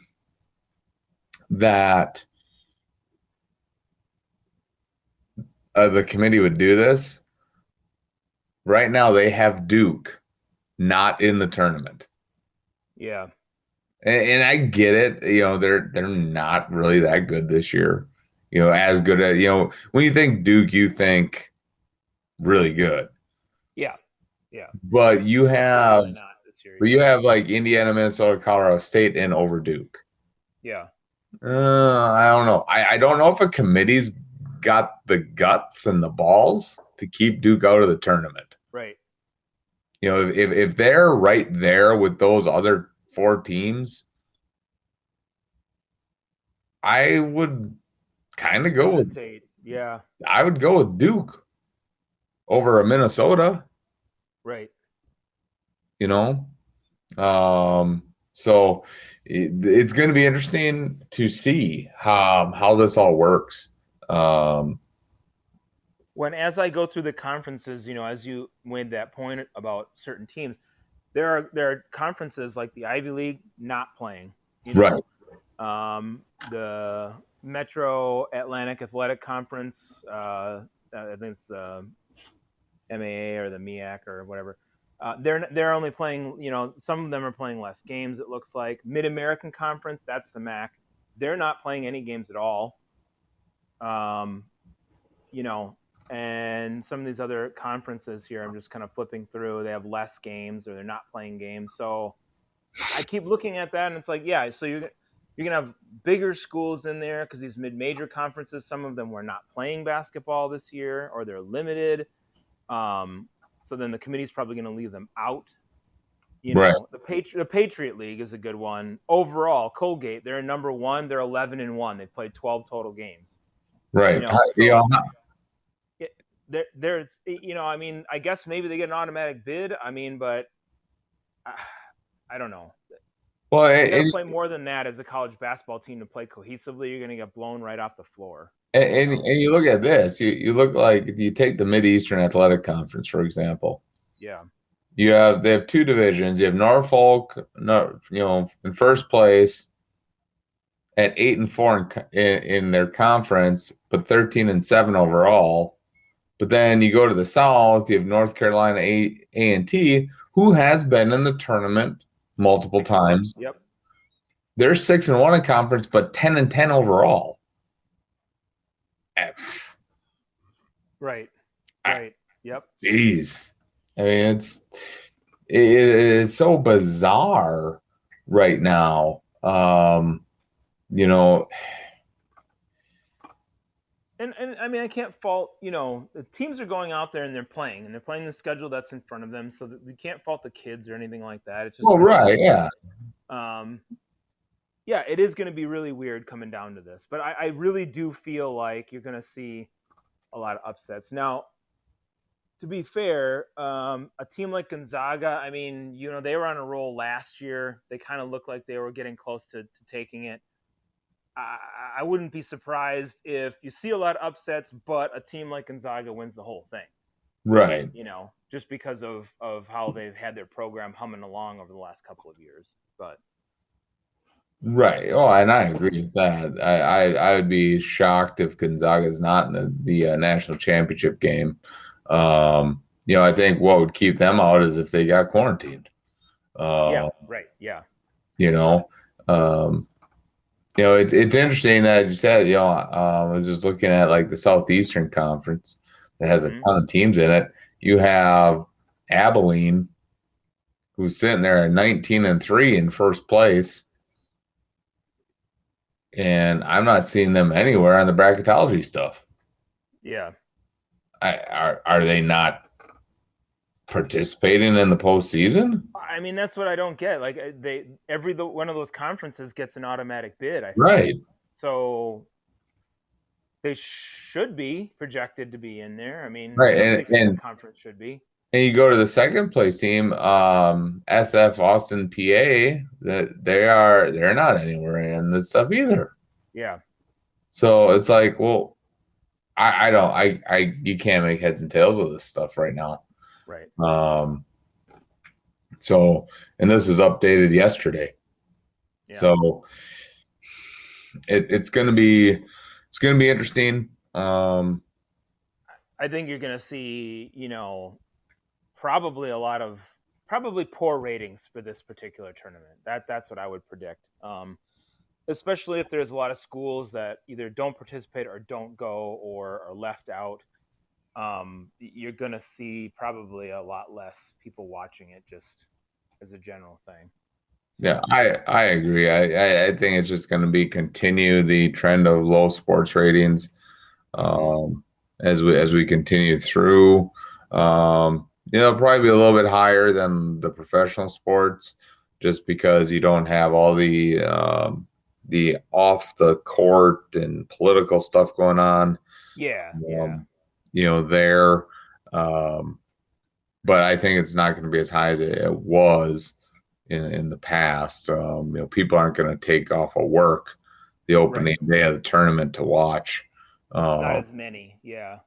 that the committee would do this. Right now, they have Duke not in the tournament. Yeah. And I get it. They're not really that good this year. As good as, when you think Duke, you think really good. Yeah. Yeah. But you have, not this year, like Indiana, Minnesota, Colorado State, and over Duke. Yeah. I don't know. I don't know if a committee's got the guts and the balls to keep Duke out of the tournament. Right. If they're right there with those other 4 teams, I would kind of go with. Yeah. I would go with Duke over a Minnesota. Right. So it's going to be interesting to see how this all works. As I go through the conferences, as you made that point about certain teams, there are conferences like the Ivy League not playing. Right. The Metro Atlantic Athletic Conference, I think it's MAA or the MEAC or whatever. They're only playing, some of them are playing less games. It looks like Mid-American Conference, that's the MAC. They're not playing any games at all. And some of these other conferences here, I'm just kind of flipping through. They have less games or they're not playing games. So I keep looking at that, and it's like, yeah, so you're gonna have bigger schools in there because these mid-major conferences, some of them were not playing basketball this year or they're limited. So then the committee's probably going to leave them out. The Patriot League is a good one. Overall, Colgate, they're number one. They're 11-1. They played 12 total games. Right. There's, I mean, I guess maybe they get an automatic bid. I mean, but I don't know. Well, you got to play more than that as a college basketball team to play cohesively. You're going to get blown right off the floor. And you look at this. You look like you take the Mid-Eastern Athletic Conference, for example. Yeah. They have two divisions. You have Norfolk, in first place at 8-4 in their conference, but 13-7 overall. But then you go to the South. You have North Carolina A&T, who has been in the tournament multiple times. Yep. They're 6-1 in conference, but 10-10 overall. Right. Yep. Jeez. I mean, it is so bizarre right now. And I mean, I can't fault, the teams are going out there and they're playing the schedule that's in front of them, so that we can't fault the kids or anything like that. It's just right, yeah. Yeah, it is going to be really weird coming down to this, but I really do feel like you're going to see a lot of upsets. Now, to be fair, a team like Gonzaga, I mean, they were on a roll last year. They kind of looked like they were getting close to taking it. I wouldn't be surprised if you see a lot of upsets, but a team like Gonzaga wins the whole thing. Right. Just because of how they've had their program humming along over the last couple of years. But right. Oh, and I agree with that. I would be shocked if Gonzaga's not in the national championship game. I think what would keep them out is if they got quarantined. Yeah. Right. Yeah. It's interesting that, as you said, I was just looking at like the Southeastern Conference that has a ton of teams in it. You have Abilene, who's sitting there at 19-3 in first place, and I'm not seeing them anywhere on the bracketology stuff. Yeah. Are they not participating in the postseason? I mean, that's what I don't get. Like, every one of those conferences gets an automatic bid, I think. Right. So they should be projected to be in there. I mean, right, and conference should be. And you go to the second place team, SF Austin, PA. They're not anywhere in this stuff either. Yeah. So it's like, well, you can't make heads and tails of this stuff right now. Right. So, and this was updated yesterday. Yeah. So it's going to be interesting. I think you're going to see, probably poor ratings for this particular tournament. That's what I would predict. Especially if there's a lot of schools that either don't participate or don't go or are left out. You're going to see probably a lot less people watching it, just as a general thing. So. Yeah, I agree. I think it's just going to continue the trend of low sports ratings as we continue through. Probably be a little bit higher than the professional sports, just because you don't have all the off the court and political stuff going on. Yeah. There. But I think it's not going to be as high as it was in the past. People aren't going to take off of work the opening day of the tournament to watch. Not as many. Yeah.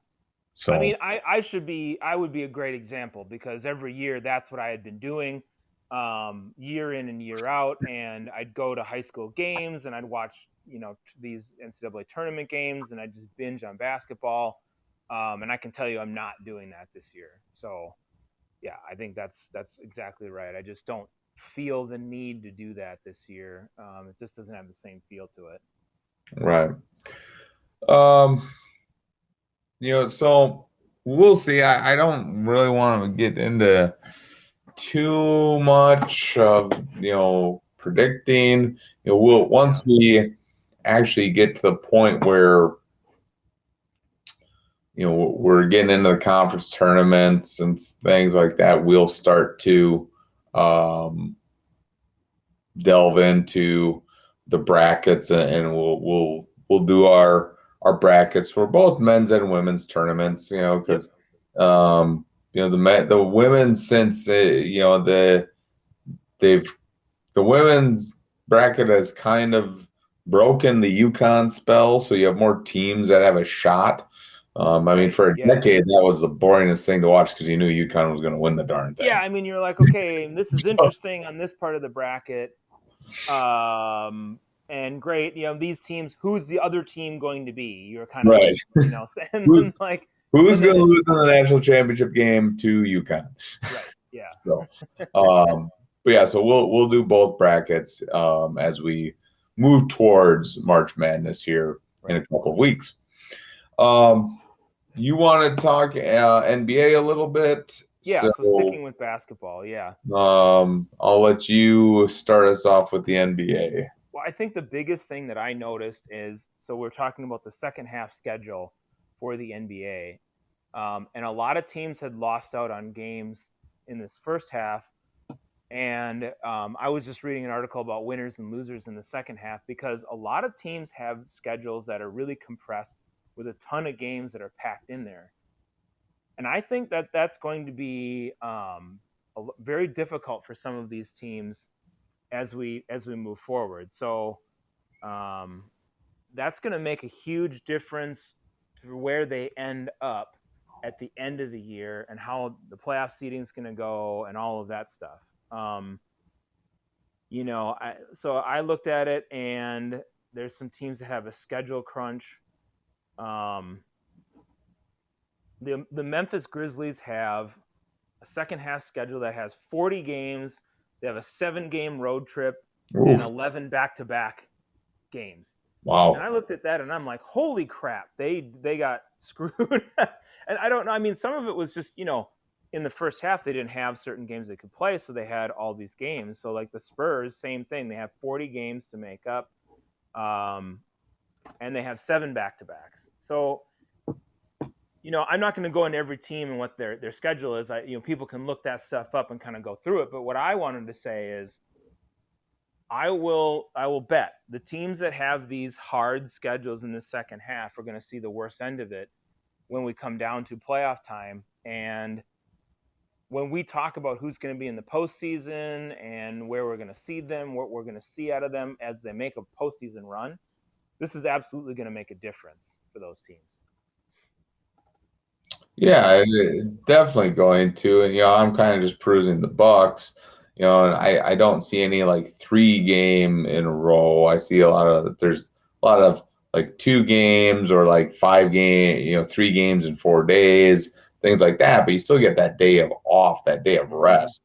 So I mean, I would be a great example, because every year that's what I had been doing, year in and year out. And I'd go to high school games and I'd watch, these NCAA tournament games, and I'd just binge on basketball. And I can tell you I'm not doing that this year. So yeah, I think that's exactly right. I just don't feel the need to do that this year. It just doesn't have the same feel to it. Right. So we'll see. I don't really want to get into too much of, predicting. Once we actually get to the point where, we're getting into the conference tournaments and things like that, we'll start to delve into the brackets, and we'll do our brackets for both men's and women's tournaments. Because the women's, since they've the women's bracket has kind of broken the UConn spell, so you have more teams that have a shot. I mean, for a decade, that was the boringest thing to watch because you knew UConn was going to win the darn thing. Yeah, I mean, you're like, okay, this is interesting on this part of the bracket. And great, these teams, who's the other team going to be? You're kind of right. And like, who's going to lose in the national championship game to UConn? Right. Yeah. So, but yeah, so we'll do both brackets as we move towards March Madness here in a couple of weeks. You want to talk NBA a little bit? Yeah, so sticking with basketball, yeah. I'll let you start us off with the NBA. Well, I think the biggest thing that I noticed is, so we're talking about the second half schedule for the NBA, and a lot of teams had lost out on games in this first half. And I was just reading an article about winners and losers in the second half, because a lot of teams have schedules that are really compressed with a ton of games that are packed in there. And I think that that's going to be very difficult for some of these teams as we move forward. So that's going to make a huge difference to where they end up at the end of the year and how the playoff seeding is going to go and all of that stuff. So I looked at it, and there's some teams that have a schedule crunch. The Memphis Grizzlies have a second half schedule that has 40 games. They have a 7-game road trip and 11 back-to-back games. Wow. And I looked at that and I'm like, holy crap, they got screwed. And I don't know. I mean, some of it was just, in the first half, they didn't have certain games they could play, so they had all these games. So like the Spurs, same thing. They have 40 games to make up, and they have 7 back-to-backs. So, I'm not going to go into every team and what their schedule is. People can look that stuff up and kind of go through it. But what I wanted to say is, I will bet the teams that have these hard schedules in the second half are going to see the worst end of it when we come down to playoff time. And when we talk about who's going to be in the postseason and where we're going to seed them, what we're going to see out of them as they make a postseason run, this is absolutely going to make a difference for those teams. Yeah, definitely going to. And, I'm kind of just perusing the Bucks, and I don't see any like 3-game in a row. I see there's a lot of like 2 games or like 5 game, 3 games in 4 days, things like that. But you still get that day of off, that day of rest,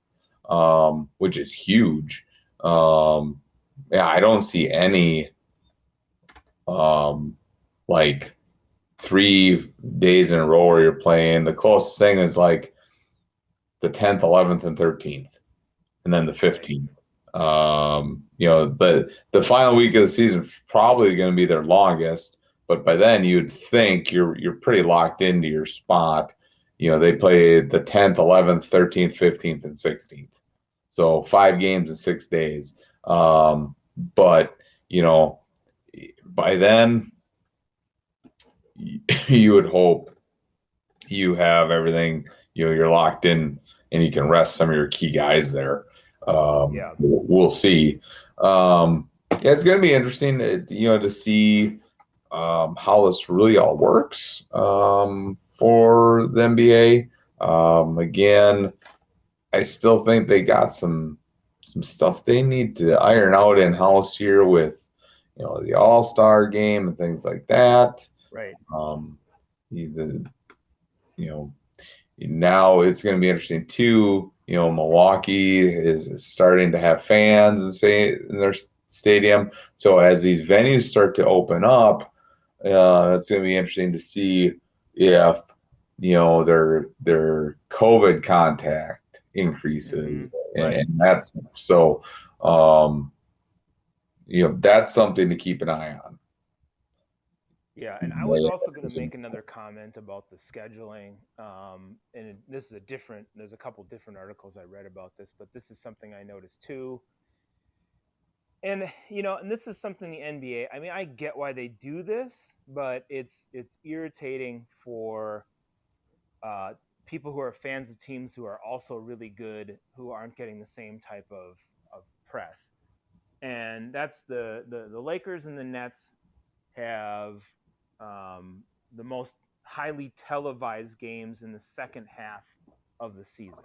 which is huge. Yeah, I don't see any like 3 days in a row where you're playing. The closest thing is like the 10th, 11th, and 13th, and then the 15th. The final week of the season is probably going to be their longest, but by then you'd think you're pretty locked into your spot. They play the 10th, 11th, 13th, 15th, and 16th. So 5 games in 6 days. But by then, you would hope you have everything, you're locked in and you can rest some of your key guys there. We'll see. It's going to be interesting to see how this really all works for the NBA. Again, I still think they got some stuff they need to iron out in-house here with the All-Star game and things like that. Right. now it's going to be interesting too. Milwaukee is starting to have fans and say in their stadium. So as these venues start to open up, it's going to be interesting to see if their COVID contact increases, Right. and that's so. That's something to keep an eye on. Yeah, and I was also going to make another comment about the scheduling. And this is there's a couple different articles I read about this, but this is something I noticed too. And and this is something the NBA. I mean, I get why they do this, but it's irritating for people who are fans of teams who are also really good, who aren't getting the same type of press. And that's the Lakers and the Nets have the most highly televised games in the second half of the season.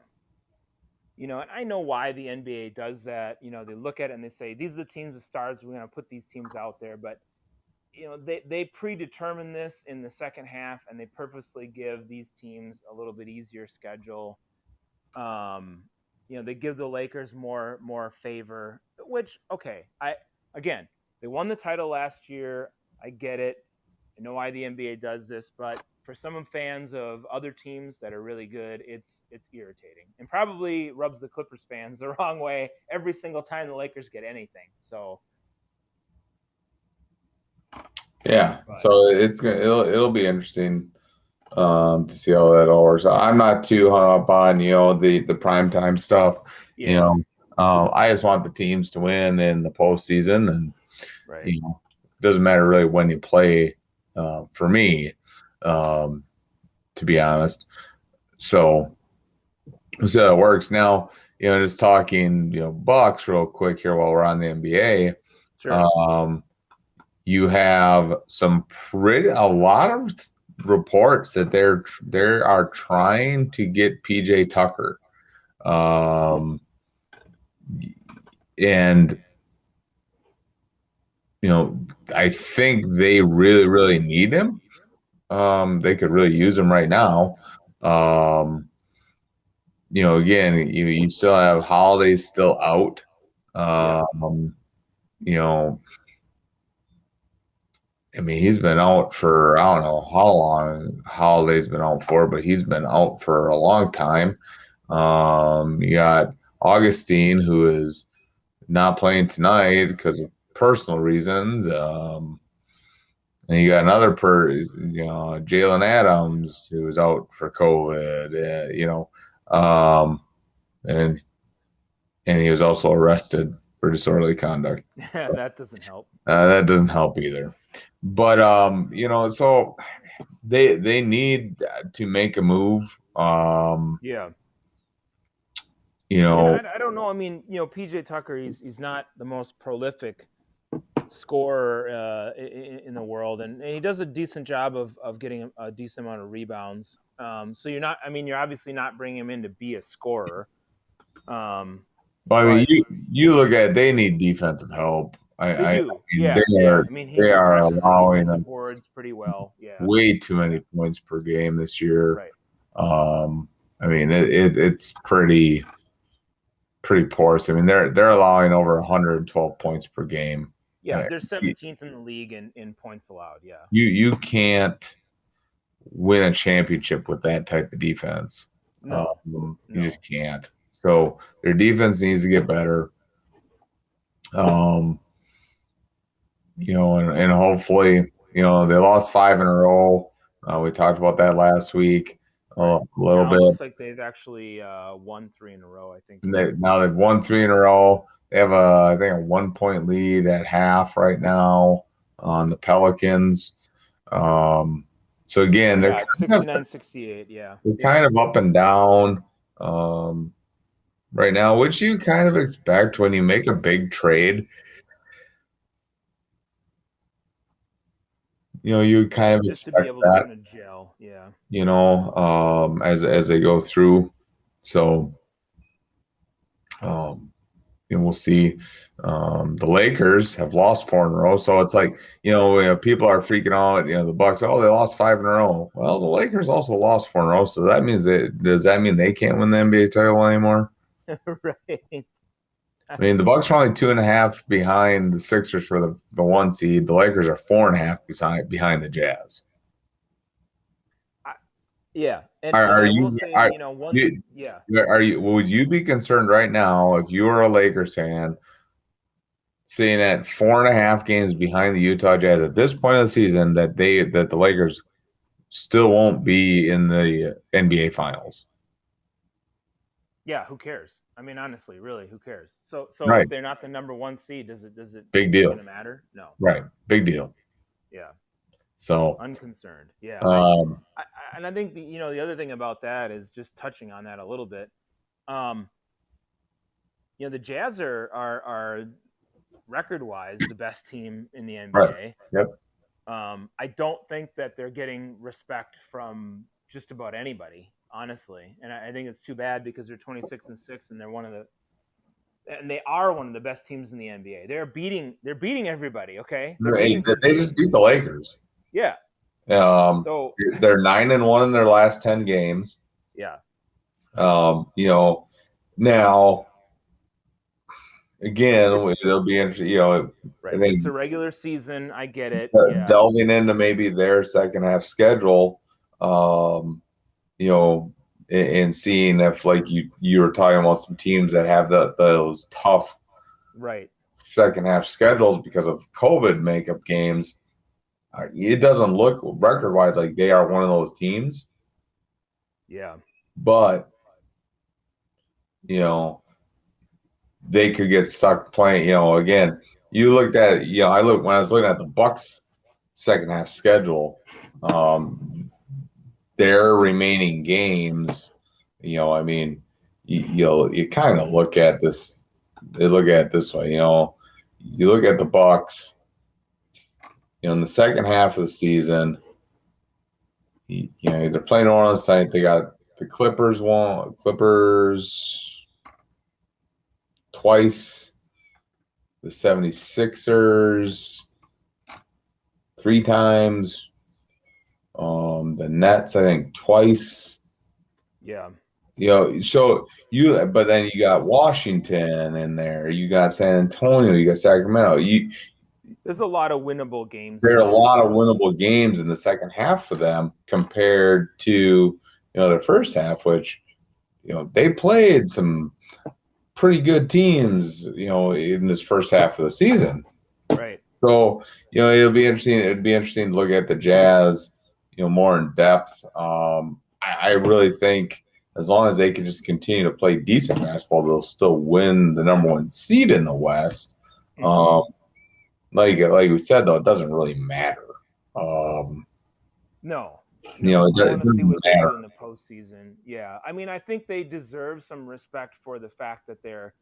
And I know why the NBA does that. They look at it and they say, these are the teams with stars. We're going to put these teams out there. But, they predetermine this in the second half, and they purposely give these teams a little bit easier schedule. They give the Lakers more favor, which, okay, they won the title last year. I get it. I know why the NBA does this, but for some fans of other teams that are really good, it's irritating and probably rubs the Clippers fans the wrong way every single time the Lakers get anything. So yeah, so it'll be interesting to see how that all works. I'm not too hung up on the primetime stuff. Yeah. I just want the teams to win in the postseason, and right. it doesn't matter really when you play. For me, to be honest, so it works now. Just talking Bucks real quick here while we're on the NBA. Sure. You have a lot of reports that they are trying to get PJ Tucker, and I think they really, really need him. They could really use him right now. Again, you still have Holiday still out. I mean, he's been out for, I don't know how long Holiday's been out for, but he's been out for a long time. You got Augustine, who is not playing tonight because of personal reasons. And you got another Jalen Adams, who was out for COVID. And he was also arrested for disorderly conduct. That doesn't help. That doesn't help either. But so they need to make a move. Yeah. And I don't know. I mean, PJ Tucker, he's not the most prolific scorer in the world, and he does a decent job of getting a decent amount of rebounds. So you're obviously not bringing him in to be a scorer. But I mean, you look at they need defensive help. They do. They are allowing them boards pretty well. Yeah. Way too many points per game this year. Right. I mean, it's pretty porous. I mean, they're allowing over 112 points per game. Yeah, they're 17th in the league in points allowed. Yeah. You can't win a championship with that type of defense. No. You just can't. So their defense needs to get better. And hopefully, they lost 5 in a row. We talked about that last week a little bit. It looks like they've actually won 3 in a row, I think. Now they've won 3 in a row. They have I think a 1-point lead at half right now on the Pelicans. So again, they're 69-68. Yeah, they're kind of up and down right now, which you kind of expect when you make a big trade. You kind of just expect to be able to kind of gel. Yeah. As they go through. So, we'll see. The Lakers have lost 4 in a row, so it's like people are freaking out. The Bucks, oh, they lost 5 in a row. Well, the Lakers also lost 4 in a row, so does that mean they can't win the NBA title anymore? Right. I mean, the Bucks are only 2.5 behind the Sixers for the 1 seed. The Lakers are 4.5 behind the Jazz. Yeah, and Are I you will say, are one, yeah. would you be concerned right now if you were a Lakers fan, seeing at 4.5 games behind the Utah Jazz at this point of the season that the Lakers still won't be in the NBA Finals? Yeah, who cares? I mean, honestly, really, who cares? So Right. if they're not the number 1 seed, does it Big deal. going to matter? No. Right. Big deal. Yeah. So Unconcerned. Yeah. And I think the other thing about that is just touching on that a little bit. The Jazz are record-wise the best team in the NBA. Right. Yep. I don't think that they're getting respect from just about anybody, honestly, and I think it's too bad because they're 26-6 and they are one of the best teams in the NBA. They're beating everybody. Okay, They just beat the Lakers. Yeah. So they're 9-1 in their last 10 games. Yeah. Now, again, it'll be interesting. Right. I think it's the regular season. I get it. Delving into maybe their second half schedule, and seeing if, like you were talking about, some teams that have those tough second half schedules because of COVID makeup games. It doesn't look record wise like they are one of those teams. Yeah. But they could get stuck playing. Again, you looked at when I was looking at the Bucks second half schedule, their remaining games. I mean, you kind of look at this. They look at it this way. You look at the Bucks. In the second half of the season, they're playing New Orleans tonight. They got the Clippers twice, the 76ers 3 times, the Nets I think twice. Yeah. But then you got Washington in there, you got San Antonio, you got Sacramento. There's a lot of winnable games. There are a lot of winnable games in the second half for them compared to their first half, which they played some pretty good teams in this first half of the season. Right. So it'll be interesting. It'd be interesting to look at the Jazz more in depth. I really think as long as they can just continue to play decent basketball, they'll still win the number 1 seed in the West. Mm-hmm. Like we said, though, it doesn't really matter. No. It I want to see what matter. they do in the postseason. Yeah, I mean, I think they deserve some respect for the fact that they're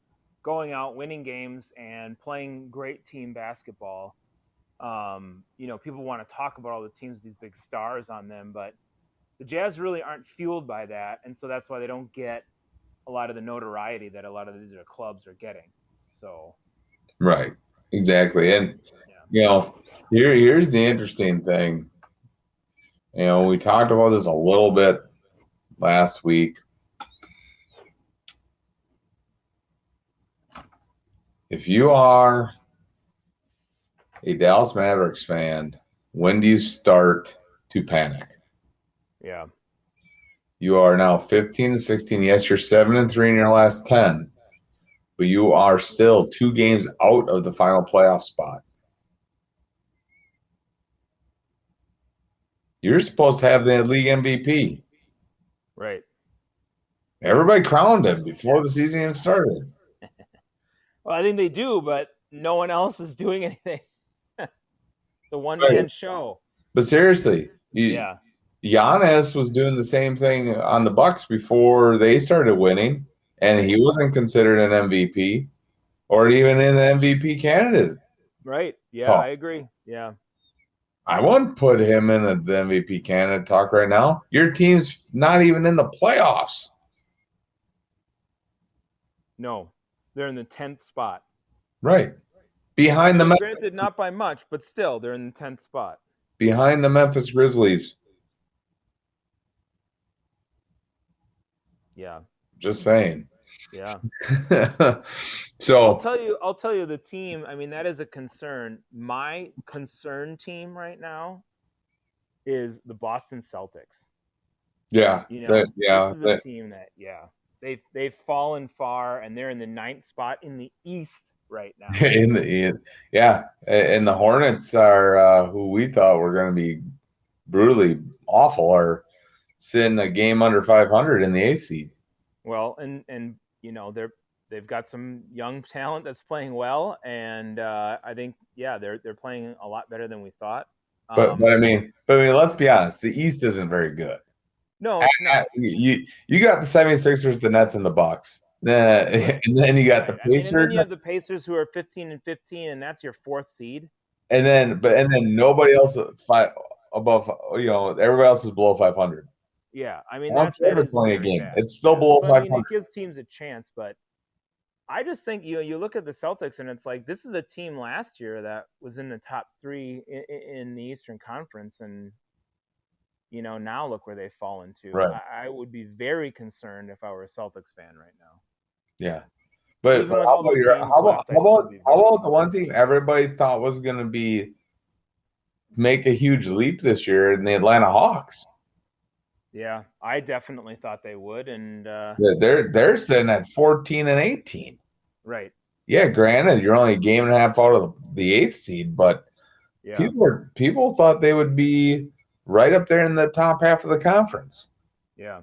going out, winning games, and playing great team basketball. People want to talk about all the teams with these big stars on them, but the Jazz really aren't fueled by that, and so that's why they don't get a lot of the notoriety that a lot of these other clubs are getting. So. Right. Exactly. And, here's the interesting thing. We talked about this a little bit last week. If you are a Dallas Mavericks fan, when do you start to panic? Yeah. You are now 15-16. Yes, you're 7-3 in your last 10. But you are still 2 games out of the final playoff spot. You're supposed to have the league MVP. Right. Everybody crowned him before the season even started. Well, I think they do, but no one else is doing anything. The one-man show. But seriously, Giannis was doing the same thing on the Bucks before they started winning, and he wasn't considered an MVP or even in the MVP candidate. Right. Yeah, I agree. Yeah. I wouldn't put him in the MVP candidate talk right now. Your team's not even in the playoffs. No. They're in the 10th spot. Right. Behind the granted, not by much, but still, they're in the 10th spot. Behind the Memphis Grizzlies. Yeah. Just saying. Yeah. So I'll tell you the team, I mean, that is a concern. My concern team right now is the Boston Celtics. Yeah. You know, this is a that, team that, they've fallen far, and they're in the 9th spot in the East right now. and the Hornets are who we thought were going to be brutally awful, are sitting a game under 500 in the 8th seed. Well, and you know, they've got some young talent that's playing well, and I think they're playing a lot better than we thought. But I mean, let's be honest, the East isn't very good. No, it's not. You got the 76ers, the Nets, and the Bucks. Right. And then you got the Pacers. I mean, and then you have the Pacers, who are 15-15, and that's your 4th seed. And then nobody else above. Everybody else is below 500. Yeah, I mean, that is only a game. bad. It's still below 500. I mean, it gives teams a chance, but I just think you look at the Celtics, and it's like, this is a team last year that was in the top 3 in the Eastern Conference, and now look where they've fallen to. Right. I would be very concerned if I were a Celtics fan right now. Yeah, but how about the one team everybody thought was going to make a huge leap this year in the Atlanta Hawks? Yeah, I definitely thought they would, and they're sitting at 14 and 18. Right. Yeah, granted, you're only a game and a half out of the 8th seed, but people thought they would be right up there in the top half of the conference. Yeah.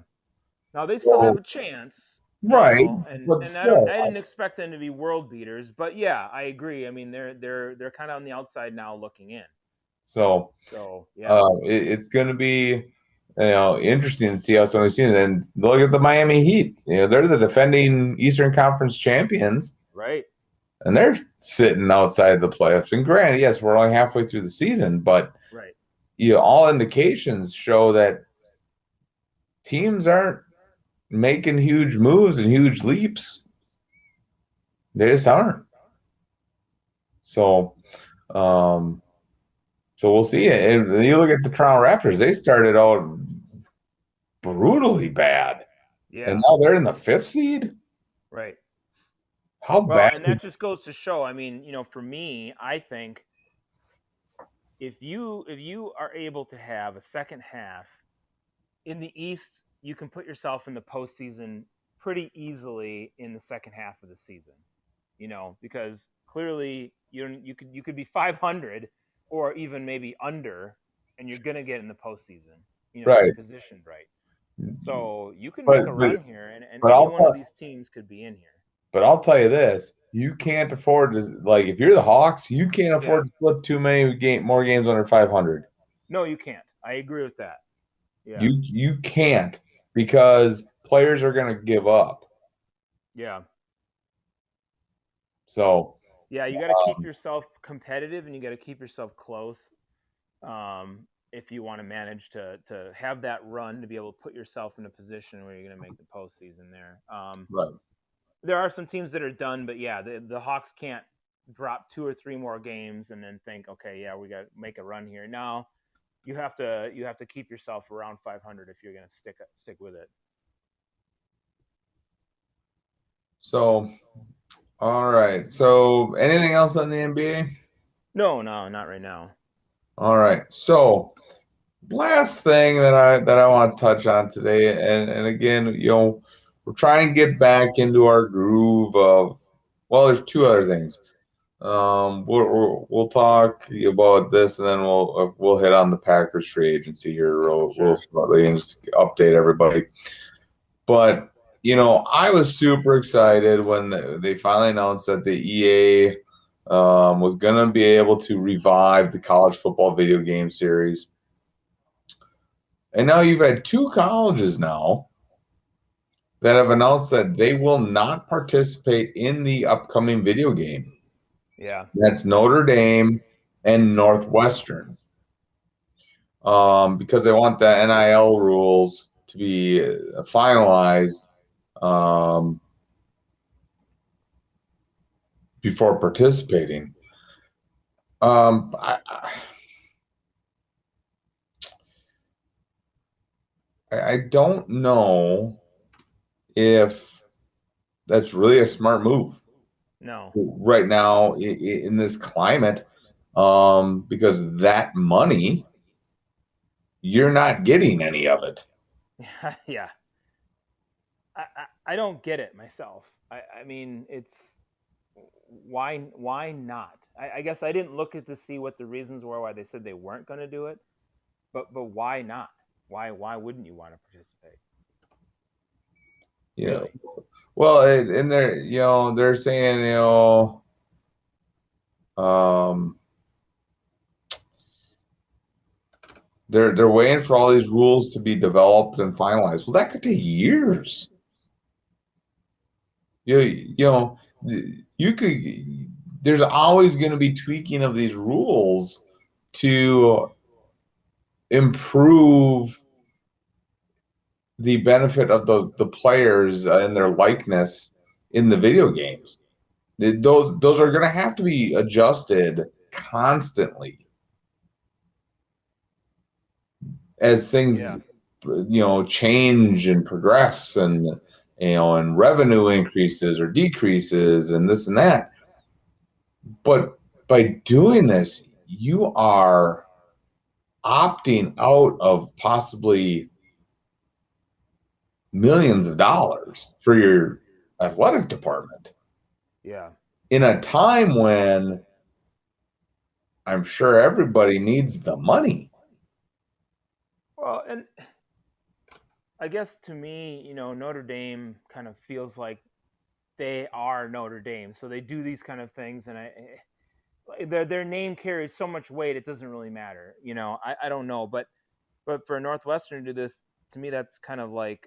Now they still have a chance, right? But still, I didn't expect them to be world beaters. But yeah, I agree. I mean, they're kind of on the outside now, looking in. So yeah, it's going to be interesting to see how some of these teams. And look at the Miami Heat. They're the defending Eastern Conference champions, right? And they're sitting outside the playoffs. And granted, yes, we're only halfway through the season, but all indications show that teams aren't making huge moves and huge leaps. They just aren't. So, so we'll see. And you look at the Toronto Raptors; they started out brutally bad, and now they're in the 5th seed. Right. How bad? And that just goes to show. I mean, for me, I think if you are able to have a second half in the East, you can put yourself in the postseason pretty easily in the second half of the season. Because clearly you could be 500 or even maybe under, and you're gonna get in the postseason. You're positioned right. So you can make a run here, and any one of these teams could be in here. But I'll tell you this: you can't afford to, if you're the Hawks, you can't afford to slip too many more games under 500. No, you can't. I agree with that. Yeah. You can't, because players are going to give up. Yeah. So. Yeah, you got to keep yourself competitive, and you got to keep yourself close. If you want to manage to have that run, to be able to put yourself in a position where you're going to make the postseason there. Right. There are some teams that are done, but the Hawks can't drop 2 or 3 more games and then think, okay, we got to make a run here. No, you have to keep yourself around 500 if you're going to stick with it. So, all right. So, anything else on the NBA? No, not right now. All right. So, last thing that I want to touch on today, and again, we're trying to get back into our groove of. Well, there's 2 other things. We'll talk about this, and then we'll hit on the Packers free agency here real shortly and just update everybody. But I was super excited when they finally announced that the EA was going to be able to revive the college football video game series. And now you've had 2 colleges now that have announced that they will not participate in the upcoming video game. Yeah. That's Notre Dame and Northwestern. Because they want the NIL rules to be finalized before participating. I don't know if that's really a smart move. No. Right now in this climate, because that money, you're not getting any of it. Yeah. I don't get it myself. I mean, it's why not? I guess I didn't look at to see what the reasons were why they said they weren't going to do it, but why not? Why wouldn't you want to participate? Yeah. Really? Well, and they're saying, um, they're waiting for all these rules to be developed and finalized. Well, that could take years. You know, you could. There's always going to be tweaking of these rules to improve the benefit of the players and their likeness in the video games. Those are going to have to be adjusted constantly as things Yeah. change and progress, and and revenue increases or decreases and this and that. But by doing this, you are opting out of possibly millions of dollars for your athletic department Yeah. in a time when I'm sure everybody needs the money. Well, and I guess to me, Notre Dame kind of feels like they are Notre Dame, so they do these kind of things, and their name carries so much weight, it doesn't really matter. I don't know, but for Northwestern to do this, to me, that's kind of like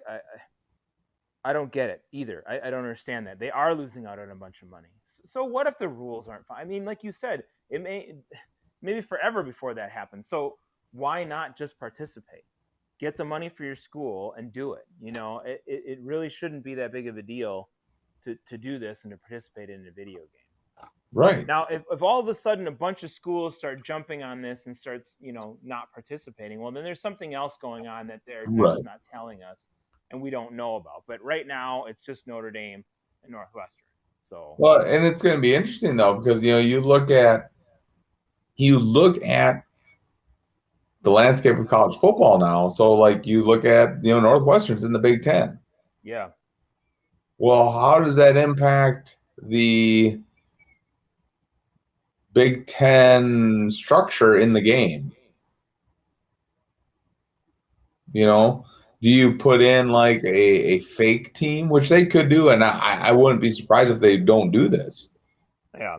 I don't get it either. I don't understand that. They are losing out on a bunch of money. So what if the rules aren't fine? I mean, like you said, it maybe forever before that happens. So why not just participate? Get the money for your school and do it. It really shouldn't be that big of a deal to do this and to participate in a video game. Right. Now, if all of a sudden a bunch of schools start jumping on this and starts, not participating, well, then there's something else going on that they're Right. just not telling us and we don't know about. But right now, it's just Notre Dame and Northwestern. So, Well, and it's going to be interesting though, because you look at the landscape of college football now. So like you look at Northwestern's in the Big Ten. yeah. Well, how does that impact the Big Ten structure in the game? Do you put in like a fake team, which they could do, and I wouldn't be surprised if they don't do this. Yeah.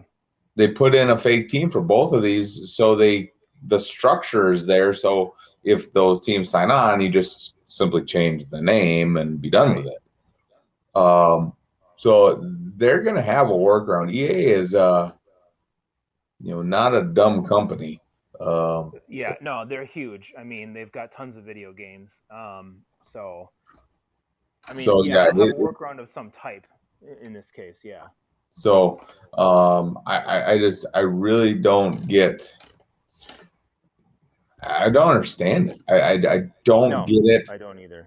They put in a fake team for both of these, so the structure is there. So if those teams sign on, you just simply change the name and be done with it. So they're going to have a workaround. EA is not a dumb company. Yeah, no, they're huge. I mean, they've got tons of video games. So I mean, So yeah, yeah, they'll have a workaround of some type in this case. Yeah. so I really don't get. I don't understand it. I don't get it. I don't either.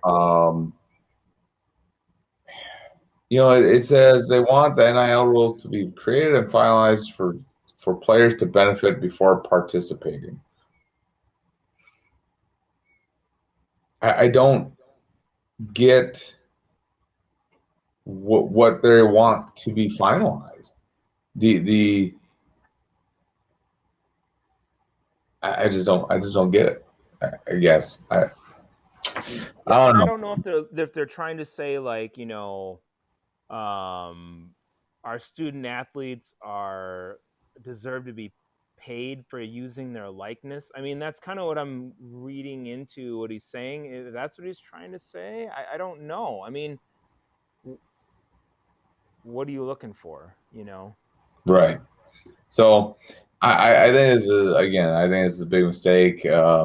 It says they want the NIL rules to be created and finalized for players to benefit before participating. I don't get what they want to be finalized. I just don't get it. I guess I don't I know. don't know if they're trying to say like our student athletes are deserve to be paid for using their likeness. I mean, that's kind of what I'm reading into what he's saying. If that's what he's trying to say. I don't know. I mean, what are you looking for? Right. So I think this is again. I think this is a big mistake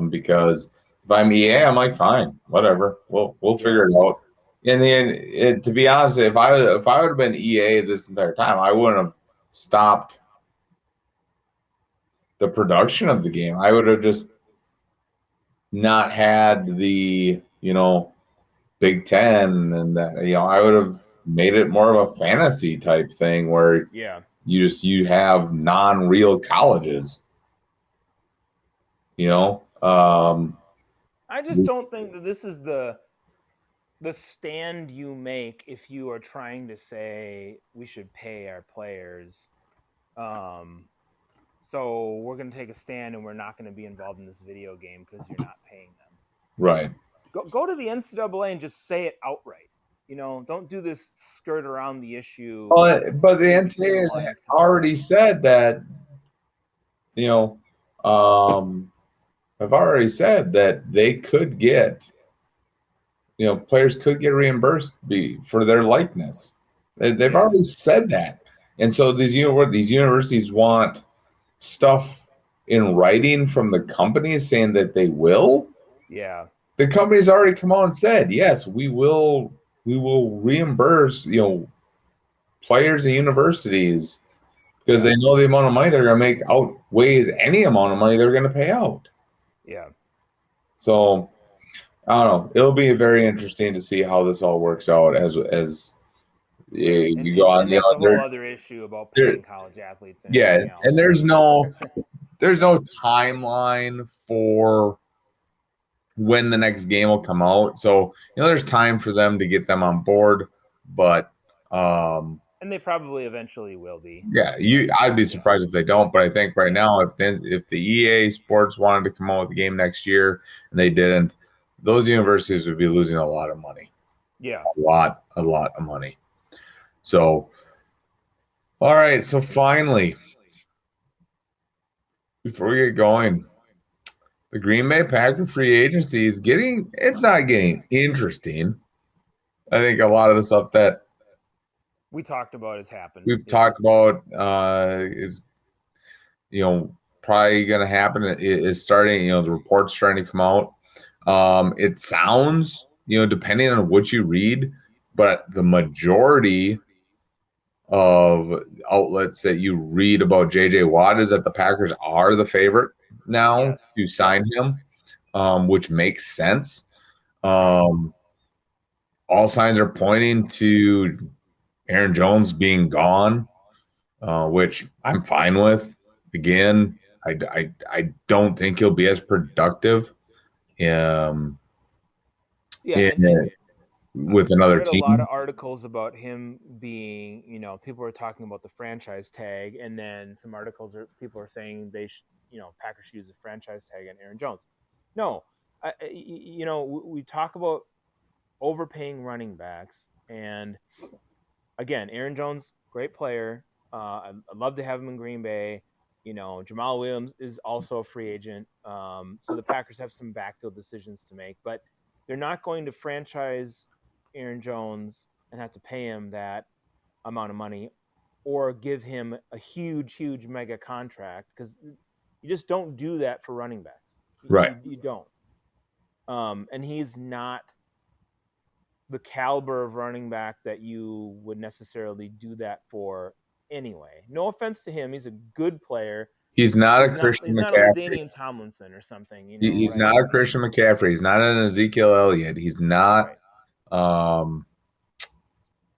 because if I'm EA, I'm like, fine, whatever. We'll figure it out. And then, to be honest, if I would have been EA this entire time, I wouldn't have stopped the production of the game. I would have just not had the, Big Ten and that, I would have made it more of a fantasy type thing where you have non-real colleges. I just don't think that this is the stand you make if you are trying to say we should pay our players. So we're going to take a stand and we're not going to be involved in this video game because you're not paying them. Right. Go to the NCAA and just say it outright. Don't do this skirt around the issue. But the NCAA already said that, I've already said that they could get, players could get reimbursed for their likeness. They've already said that. And so these universities want stuff in writing from the companies saying that they will. Yeah. The company's already come out and said, yes, we will reimburse, players and universities because they know the amount of money they're going to make outweighs any amount of money they're going to pay out. Yeah. So I don't know. It'll be very interesting to see how this all works out as you go on. And that's a whole other issue about paying college athletes. And there's no timeline for when the next game will come out. So there's time for them to get them on board, but and they probably eventually will be. Yeah, I'd be surprised if they don't. But I think right now, if the EA Sports wanted to come out with a game next year and they didn't, those universities would be losing a lot of money. Yeah, a lot of money. So, all right. So finally, before we get going, the Green Bay Packers free agency is it's not getting interesting. I think a lot of the stuff that we talked about has happened. We've talked about is probably going to happen. Is starting. The reports starting to come out. It sounds depending on what you read, but the majority of outlets that you read about JJ Watt is that the Packers are the favorite now to sign him, which makes sense. All signs are pointing to Aaron Jones being gone, which I'm fine with. Again, I don't think he'll be as productive with another team. A lot of articles about him being, people are talking about the franchise tag, and then some articles people are saying they should, Packers should use a franchise tag on Aaron Jones. No, we talk about overpaying running backs, and again, Aaron Jones, great player. I'd love to have him in Green Bay. Jamal Williams is also a free agent. So the Packers have some backfield decisions to make, but they're not going to franchise Aaron Jones and have to pay him that amount of money or give him a huge mega contract, because you just don't do that for running backs. Right. You don't. And he's not the caliber of running back that you would necessarily do that for anyway. No offense to him. He's a good player. He's not a Christian McCaffrey. He's not a LaDainian Tomlinson or something. He's not a Christian McCaffrey. He's not an Ezekiel Elliott. He's not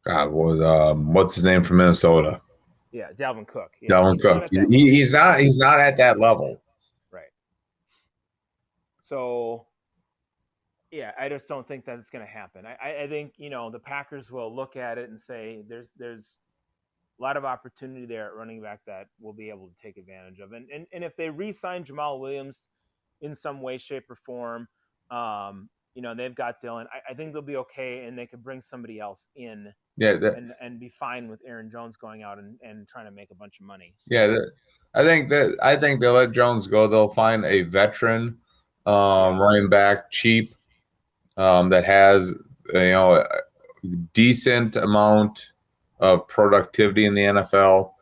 what's his name from Minnesota? Yeah, Dalvin Cook. Yeah, Dalvin Cook. He's not at that level. Right. So yeah, I just don't think that it's going to happen. I think, the Packers will look at it and say there's a lot of opportunity there at running back that we'll be able to take advantage of. And if they re-sign Jamal Williams in some way, shape, or form, they've got Dylan. I think they'll be okay, and they could bring somebody else in and be fine with Aaron Jones going out and trying to make a bunch of money. So. Yeah, I think they'll let Jones go. They'll find a veteran running back, cheap, that has a decent amount of productivity in the NFL.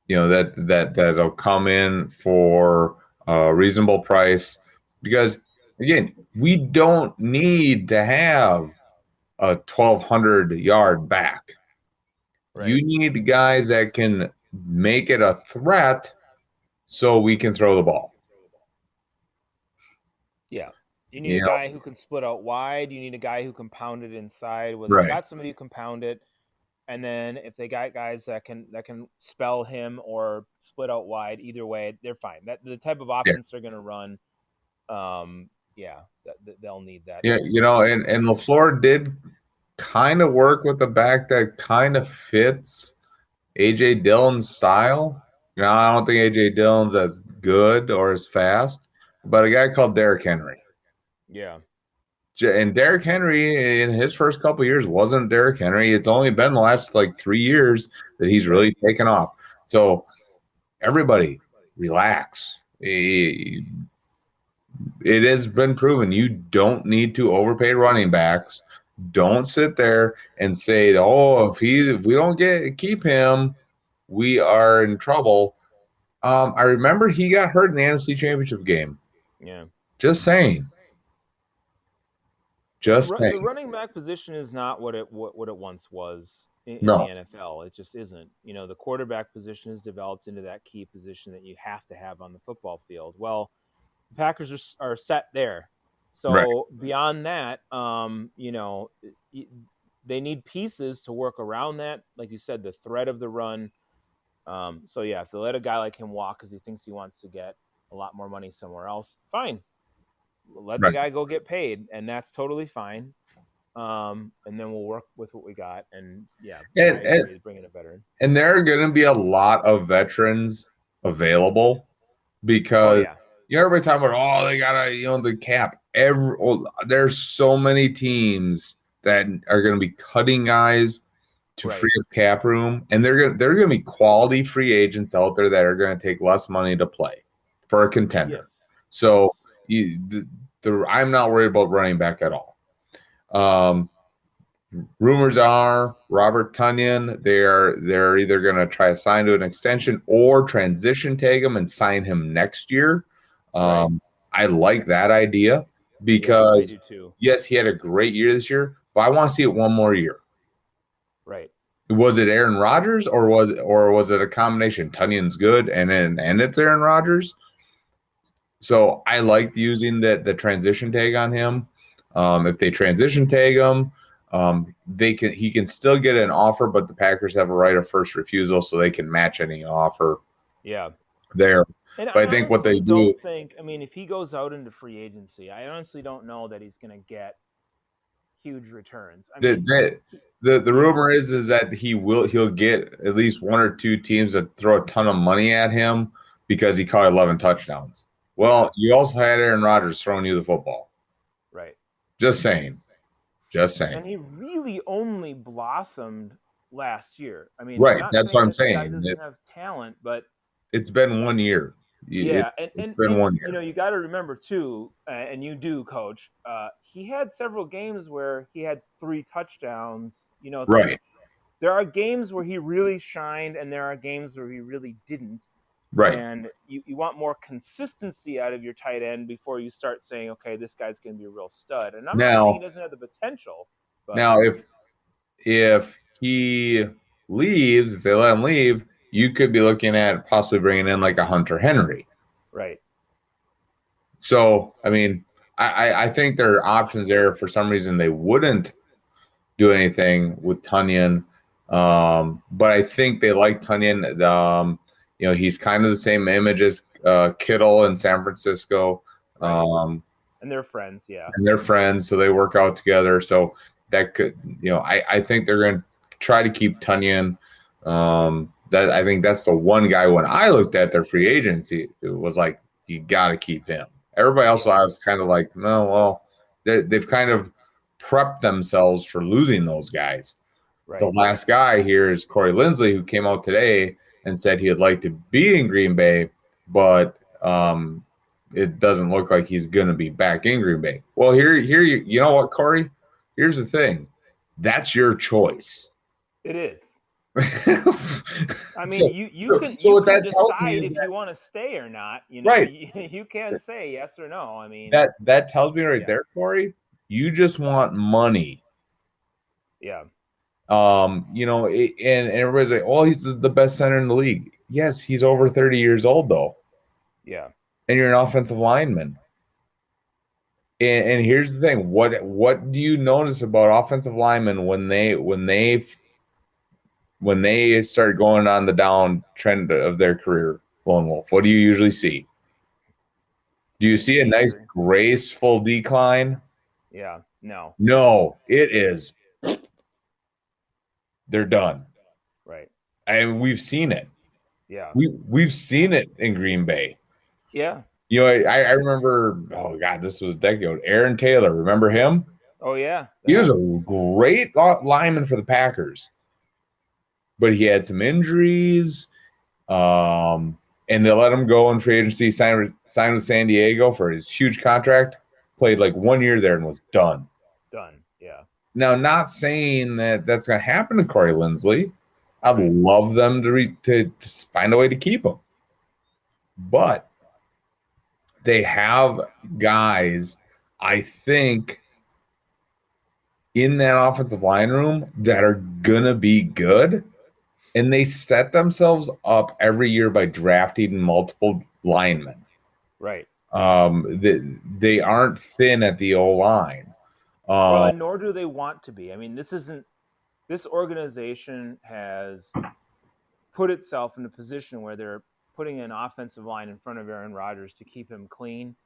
That'll come in for a reasonable price, because again, we don't need to have a 1,200 yard back. You need guys that can make it a threat so we can throw the ball. Yeah. You need a guy who can split out wide. You need a guy who can pound it inside. Well, they've got somebody who can pound it. And then if they got guys that can spell him or split out wide, either way, they're fine. That the type of offense they're going to run, they'll need that. Yeah, and LaFleur did kind of work with a back that kind of fits AJ Dillon's style. I don't think AJ Dillon's as good or as fast, but a guy called Derrick Henry. Yeah. And Derrick Henry in his first couple of years wasn't Derrick Henry. It's only been the last 3 years that he's really taken off. So everybody relax. It has been proven you don't need to overpay running backs. Don't sit there and say, "Oh, if we don't keep him, we are in trouble." I remember he got hurt in the NFC Championship game. Yeah. Just saying. The running back position is not what it once was in the NFL. It just isn't. The quarterback position has developed into that key position that you have to have on the football field. Well, the Packers are set there. So beyond that, they need pieces to work around that. Like you said, the threat of the run. If they let a guy like him walk because he thinks he wants to get a lot more money somewhere else, fine. Let the guy go get paid, and that's totally fine. And then we'll work with what we got. And bringing a veteran. And there are going to be a lot of veterans available because everybody talking about they got the cap. There's so many teams that are going to be cutting guys to free up cap room, and they're going to be quality free agents out there that are going to take less money to play for a contender. Yes. So I'm not worried about running back at all. Rumors are Robert Tonyan. They're either going to try to sign to an extension or transition tag him and sign him next year. I like that idea because yes, he had a great year this year, but I want to see it one more year. Right. Was it Aaron Rodgers or was it a combination? Tunyan's good and it's Aaron Rodgers. So I liked using the transition tag on him. If they transition tag him, he can still get an offer, but the Packers have a right of first refusal, so they can match any offer. Yeah. There. And but I think what they do. If he goes out into free agency, I honestly don't know that he's going to get huge returns. The rumor is that he'll get at least one or two teams that throw a ton of money at him because he caught 11 touchdowns. Well, you also had Aaron Rodgers throwing you the football. Right. Just saying. And he really only blossomed last year. Right. That's what I'm saying. Guy doesn't have talent, but it's been 1 year. It's been 1 year. You got to remember too, and you do, Coach. He had several games where he had 3 touchdowns. Right. There are games where he really shined, and there are games where he really didn't. Right. And you want more consistency out of your tight end before you start saying, okay, this guy's going to be a real stud. And I'm not saying he doesn't have the potential. But now, if he leaves, if they let him leave, you could be looking at possibly bringing in like a Hunter Henry. Right. So, I think there are options there. For some reason, they wouldn't do anything with Tonyan. But I think they like Tonyan. He's kind of the same image as Kittle in San Francisco. Right. And they're friends, yeah. And they're friends, so they work out together. So that could, I think they're going to try to keep Tonyan. I think that's the one guy when I looked at their free agency, it was like, you got to keep him. Everybody else, I was kind of like, no, well, they've kind of prepped themselves for losing those guys. Right. The last guy here is Corey Linsley, who came out today and said he'd like to be in Green Bay, but it doesn't look like he's going to be back in Green Bay. Well, you know what, Corey? Here's the thing. That's your choice. It is. You can decide if you want to stay or not. Right. You can say yes or no. That tells me there, Corey, you just want money. Yeah. And everybody's like, "Oh, he's the best center in the league." Yes, he's over 30 years old though, Yeah. and you're an offensive lineman. And here's the thing: what do you notice about offensive linemen when they start going on the downtrend of their career, Lone Wolf? What do you usually see? Do you see a nice Injury. graceful decline? Yeah. No. No, it is. They're done. Right. And we've seen it. Yeah. We've seen it in Green Bay. Yeah. I remember, oh God, this was a decade ago. Aaron Taylor, remember him? Oh yeah. He was a great lineman for the Packers, but he had some injuries. And they let him go in free agency, signed with San Diego for his huge contract. Played like 1 year there and was done. Done. Yeah. Now, not saying that that's going to happen to Corey Linsley. I'd Right. love them to find a way to keep him, but they have guys, I think, in that offensive line room that are gonna be good, and they set themselves up every year by drafting multiple linemen. Right. They aren't thin at the O line. Well, and nor do they want to be. I mean, this organization has put itself in a position where they're putting an offensive line in front of Aaron Rodgers to keep him clean,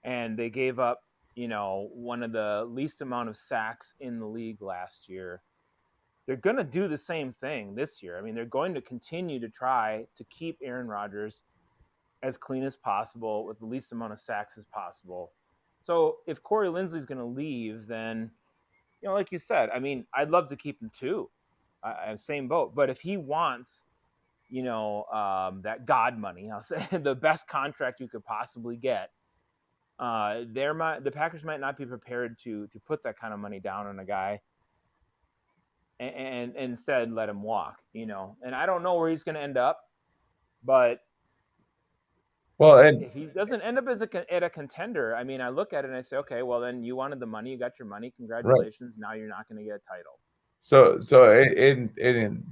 and they gave up, one of the least amount of sacks in the league last year. They're going to do the same thing this year. I mean, they're going to continue to try to keep Aaron Rodgers as clean as possible with the least amount of sacks as possible. So if Corey Linsley's going to leave, then, like you said, I mean, I'd love to keep him too. Same boat. But if he wants, that God money, I'll say the best contract you could possibly get, the Packers might not be prepared to put that kind of money down on a guy, and instead let him walk. And I don't know where he's going to end up, but if he doesn't end up at a contender, I mean, I look at it and I say, okay, well then you wanted the money, you got your money, congratulations. Right. Now you're not going to get a title. So in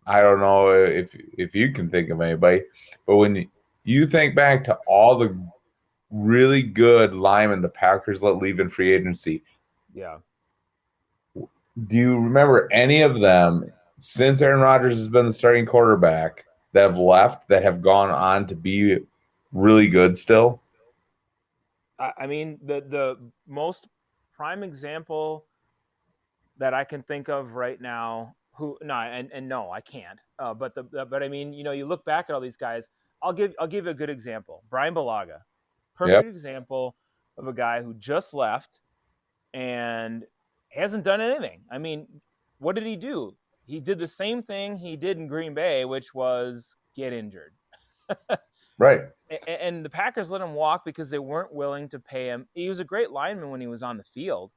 I don't know if you can think of anybody, but when you think back to all the really good linemen the Packers let leave in free agency, yeah, do you remember any of them since Aaron Rodgers has been the starting quarterback that have left that have gone on to be really good still? I mean, the most prime example that I can think of right now, no, I can't. But I mean, you look back at all these guys. I'll give you a good example. Brian Balaga, perfect example of a guy who just left and hasn't done anything. I mean, what did he do? He did the same thing he did in Green Bay, which was get injured. Right. And the Packers let him walk because they weren't willing to pay him. He was a great lineman when he was on the field,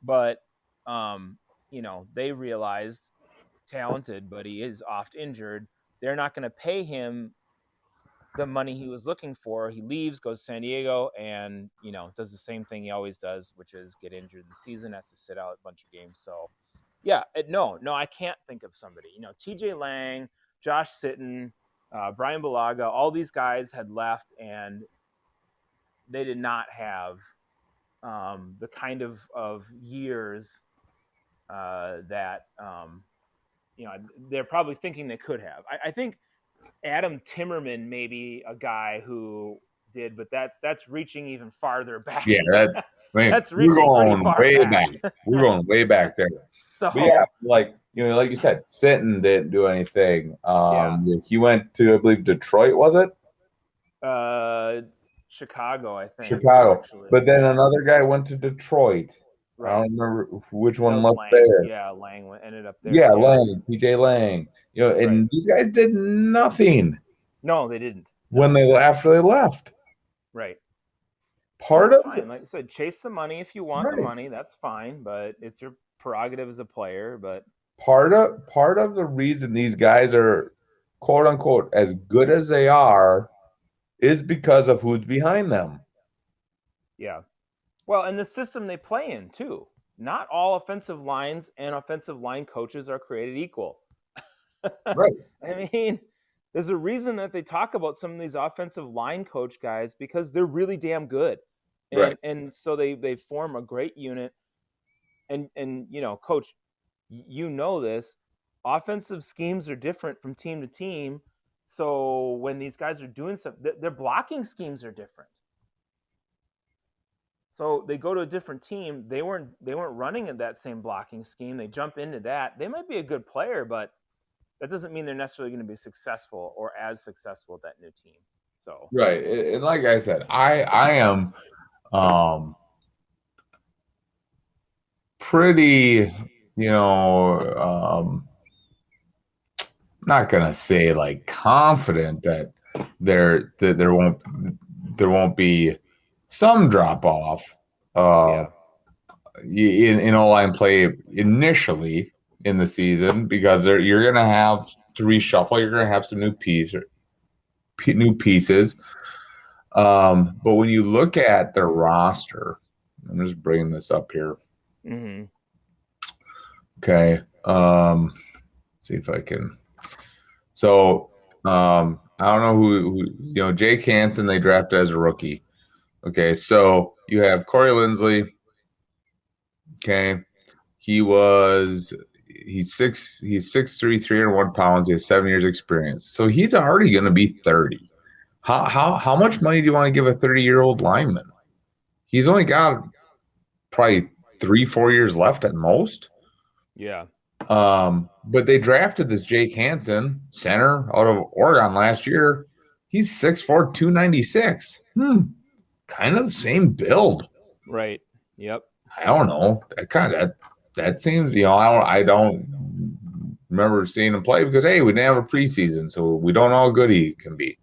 but they realized talented, but he is oft injured. They're not going to pay him the money he was looking for. He leaves, goes to San Diego, and does the same thing he always does, which is get injured in the season, has to sit out a bunch of games. So yeah, no, I can't think of somebody. TJ Lang, Josh Sitton, Brian Balaga, all these guys had left, and they did not have the kind of years that they're probably thinking they could have. I think Adam Timmerman may be a guy who did, but that's reaching even farther back. Yeah, that's we're reaching pretty going far way back. We're going way back there. So but yeah, like you said, Sitton didn't do anything. He went to, I believe, Detroit, was it? Chicago, I think. Chicago. Actually. But then another guy went to Detroit. Right. I don't remember which one was left Lang. there. Yeah, Lang ended up there. Yeah, Lang, TJ Lang. And right. these guys did nothing. No, they didn't. When after they left. Right. Part of fine. Like I said, chase the money if you want the money. That's fine, but it's your prerogative as a player. But part of the reason these guys are quote unquote as good as they are is because of who's behind them. Yeah. Well, and the system they play in too. not all offensive lines and offensive line coaches are created equal. Right. I mean, there's a reason that they talk about some of these offensive line coach guys because they're really damn good. Right. And so they form a great unit. And coach, you know this, offensive schemes are different from team to team. So when these guys are doing stuff, their blocking schemes are different. So they go to a different team. They weren't running in that same blocking scheme. They jump into that. They might be a good player, but that doesn't mean they're necessarily going to be successful or as successful with that new team. So right, and like I said, I am pretty, not gonna say like confident that there won't be some drop off uh, in O-line play initially in the season because you're gonna have to reshuffle. You're gonna have some new pieces. But when you look at their roster, I'm just bringing this up here. Mm-hmm. Okay. See if I can. So I don't know who Jake Hansen they drafted as a rookie. Okay, so you have Corey Lindsley. Okay, he's 6'3", 301 pounds. He has 7 years experience. So he's already going to be 30. How much money do you want to give a 30-year-old lineman? He's only got probably 3-4 years left at most. Yeah. But they drafted this Jake Hansen, center out of Oregon last year. He's 6'4", 296. Kind of the same build. Right. Yep. I don't know. That seems, I don't remember seeing him play because hey, we didn't have a preseason, so we don't know how good he can be.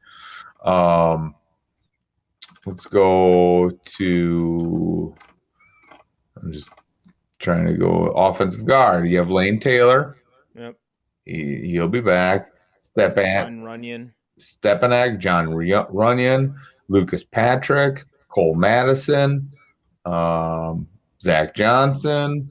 Let's go to. I'm just trying to go offensive guard. You have Lane Taylor. Yep. He'll be back. John Runyon. Stepanek, John Runyon, Lucas Patrick, Cole Madison, Zach Johnson,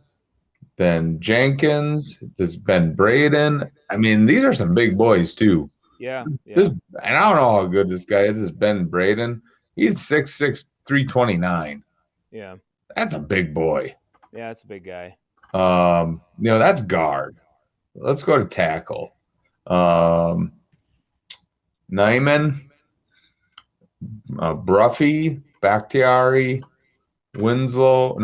then Jenkins, this Ben Braden. I mean, these are some big boys too. Yeah. And I don't know how good this guy is. This Ben Braden. He's 6'6", 329. Yeah. That's a big boy. Yeah, that's a big guy. That's guard. Let's go to tackle. Nyman, Bruffy, Bakhtiari, Winslow.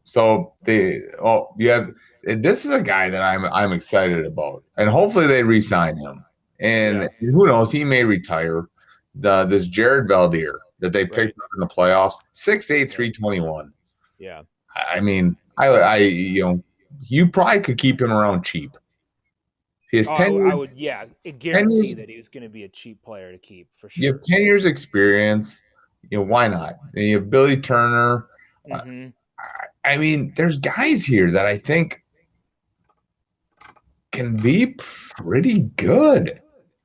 So this is a guy that I'm excited about, and hopefully they re-sign him. And who knows, he may retire. This Jared Valdir that they picked up in the playoffs, 6'8", 321. Yeah. I mean, you probably could keep him around cheap. His 10 years, I would, guarantee that he was going to be a cheap player to keep for sure. You have 10 years experience. Why not? And you have Billy Turner. Mm-hmm. I mean, there's guys here that I think can be pretty good.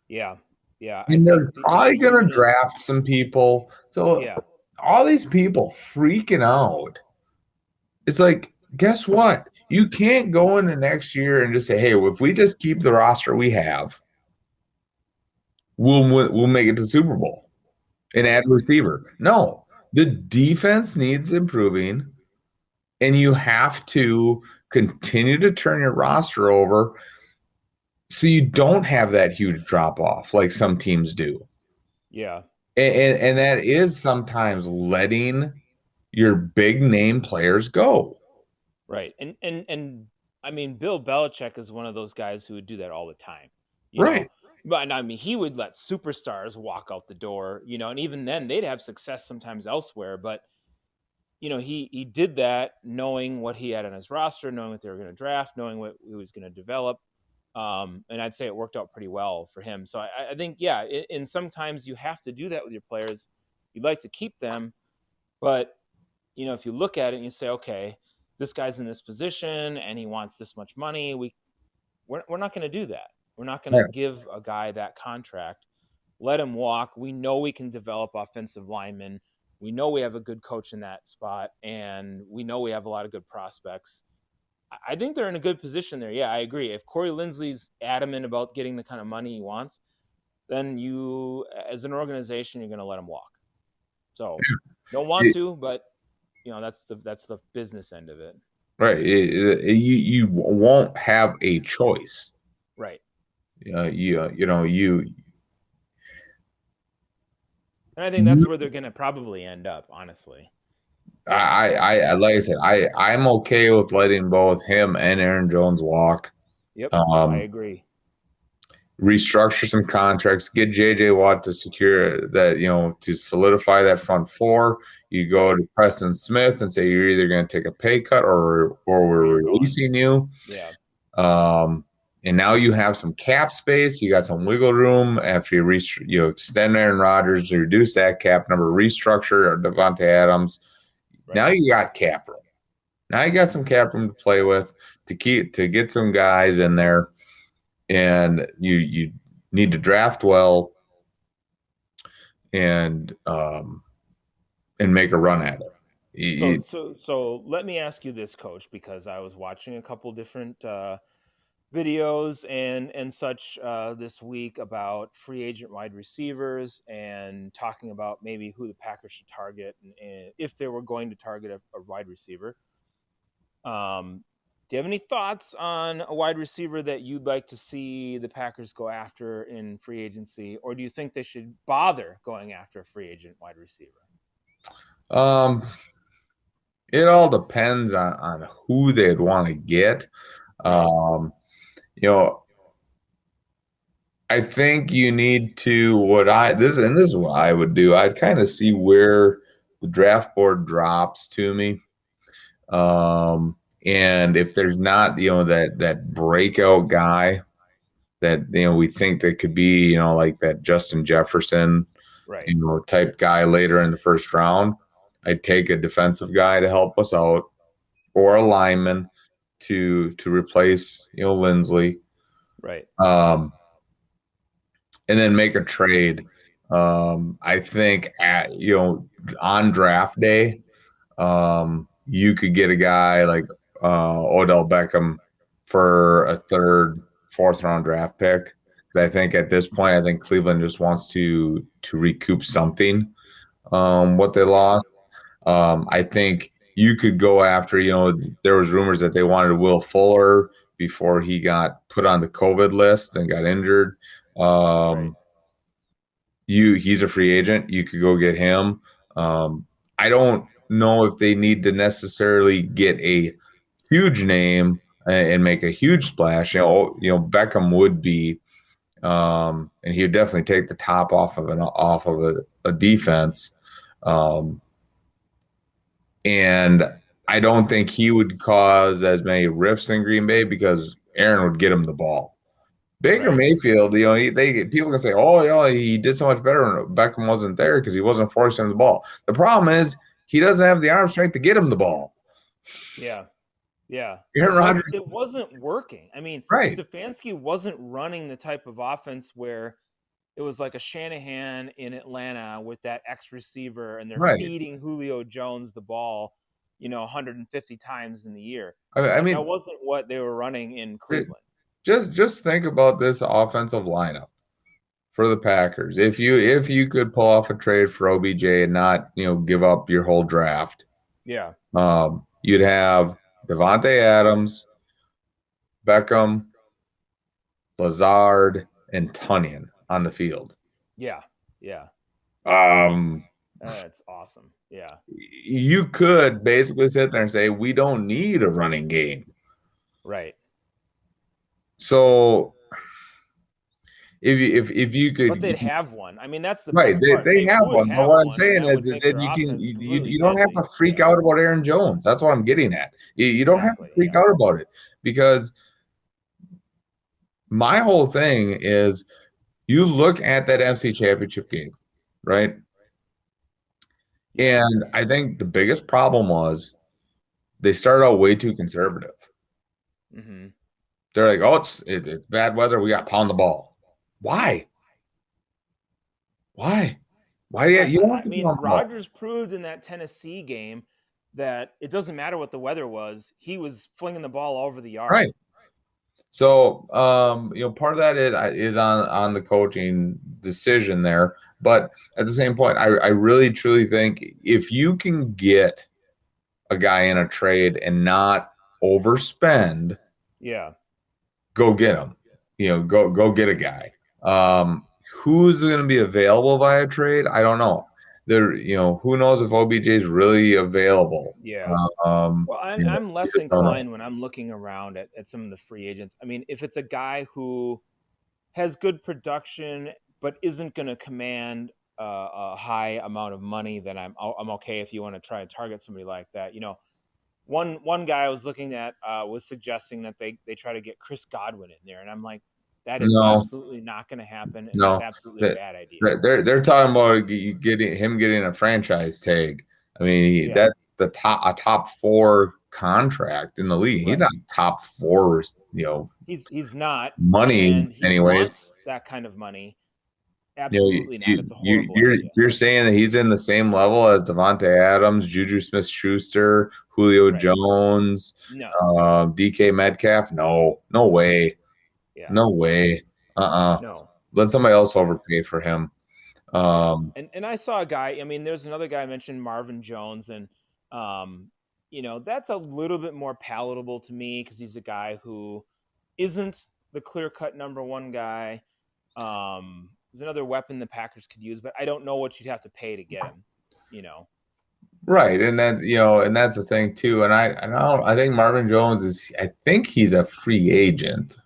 Yeah. Yeah. And they're probably going to draft some people. So all these people freaking out. It's like, guess what? You can't go into next year and just say, hey, if we just keep the roster we have, we'll make it to the Super Bowl and add a receiver. No, the defense needs improving, and you have to continue to turn your roster over so you don't have that huge drop off like some teams do. Yeah. And that is sometimes letting your big name players go. Right. And I mean, Bill Belichick is one of those guys who would do that all the time. Right. But I mean, he would let superstars walk out the door, and even then they'd have success sometimes elsewhere. But, he did that knowing what he had on his roster, knowing what they were going to draft, knowing what he was going to develop. And I'd say it worked out pretty well for him. So I think, and sometimes you have to do that with your players. You'd like to keep them, but, if you look at it and you say, okay, this guy's in this position and he wants this much money, we're not going to do that. We're not going to give a guy that contract. Let him walk. We know we can develop offensive linemen. We know we have a good coach in that spot, and we know we have a lot of good prospects. I think they're in a good position there. Yeah, I agree. If Corey Linsley's adamant about getting the kind of money he wants, then you, as an organization, you're going to let him walk. So, don't want to, but that's the business end of it. Right. You won't have a choice. Right. And I think that's where they're going to probably end up, honestly. I like I said, I'm okay with letting both him and Aaron Jones walk. Yep, I agree. Restructure some contracts, get JJ Watt to secure that, to solidify that front four. You go to Preston Smith and say you're either going to take a pay cut or we're releasing you. Yeah. And now you have some cap space. You got some wiggle room after you extend Aaron Rodgers, you reduce that cap number, restructure or Devontae Adams. Right. Now you got cap room. Now you got some cap room to play with to get some guys in there, and you need to draft well and make a run at it. So let me ask you this, Coach, because I was watching a couple different videos and such this week about free agent wide receivers and talking about maybe who the Packers should target and if they were going to target a wide receiver. Do you have any thoughts on a wide receiver that you'd like to see the Packers go after in free agency, or do you think they should bother going after a free agent wide receiver? It all depends on who they'd want to get. Right. I think you need to this is what I would do. I'd kind of see where the draft board drops to me. And if there's not, that breakout guy that, we think that could be, like that Justin Jefferson, right, type guy later in the first round, I'd take a defensive guy to help us out or a lineman to replace, Linsley. Right. And then make a trade. I think on draft day, you could get a guy like Odell Beckham for a third, fourth round draft pick. I think at this point, I think Cleveland just wants to recoup something, what they lost. I think you could go after, there was rumors that they wanted Will Fuller before he got put on the COVID list and got injured. Right. He's a free agent. You could go get him. I don't know if they need to necessarily get a huge name and make a huge splash. Beckham would be, and he would definitely take the top off of a defense. And I don't think he would cause as many rifts in Green Bay because Aaron would get him the ball. Baker Mayfield, people can say, "Oh, yeah, he did so much better when Beckham wasn't there because he wasn't forcing the ball." The problem is he doesn't have the arm strength to get him the ball. Yeah. Aaron Rodgers, it wasn't working. I mean, right. Stefanski wasn't running the type of offense where it was like a Shanahan in Atlanta with that X receiver, and they're feeding Julio Jones the ball, 150 times in the year. I mean, that wasn't what they were running in Cleveland. Just think about this offensive lineup for the Packers. If you could pull off a trade for OBJ and not, give up your whole draft. Yeah. You'd have Devontae Adams, Beckham, Lazard, and Tonyan on the field. Yeah. That's awesome. Yeah. You could basically sit there and say, we don't need a running game. Right. So if you could, but they'd have one. I mean, that's the right. best part. They have one. But what I'm saying is that you don't have to freak out about Aaron Jones. That's what I'm getting at. You don't have to freak out about it, because my whole thing is you look at that NFC Championship game, right? And I think the biggest problem was they started out way too conservative. Mm-hmm. They're like, "Oh, it's bad weather. We got to pound the ball." Why? Why? Yeah, you don't have I to mean, throw him the ball. Rodgers proved in that Tennessee game that it doesn't matter what the weather was; he was flinging the ball all over the yard. Right. So, part of that is on the coaching decision there. But at the same point, I really truly think if you can get a guy in a trade and not overspend, Yeah, go get him. Go get a guy. Who's going to be available via trade? I don't know. Who knows if OBJ is really available? yeah. Well, I'm You less just don't know. inclined when I'm looking around at some of the free agents. I mean, if it's a guy who has good production but isn't going to command a high amount of money, then I'm okay if you want to try to target somebody like that. One guy I was looking at was suggesting that they try to get Chris Godwin in there, and I'm like, that is No, absolutely not going to happen, and that's no. absolutely a They- bad idea. They're talking about getting a franchise tag. I mean, Yeah, that's a top four contract in the league. He's right. not top four, He's not, money and he anyways. wants that kind of money. You know, Absolutely not. It's a horrible you're idea. you're saying that he's in the same level as Devontae Adams, Juju Smith-Schuster, Julio Right. Jones, No. DK Metcalf? No, no way, Yeah. no way. No. Let somebody else Yeah. overpay for him. Yeah. Um, And I saw a guy, I mean, there's another guy I mentioned, Marvin Jones, and um, that's a little bit more palatable to me because he's a guy who isn't the clear-cut number one guy. There's another weapon the Packers could use, but I don't know what you'd have to pay to get him, you know. right, and that's the thing too. And I think Marvin Jones I think he's a free agent.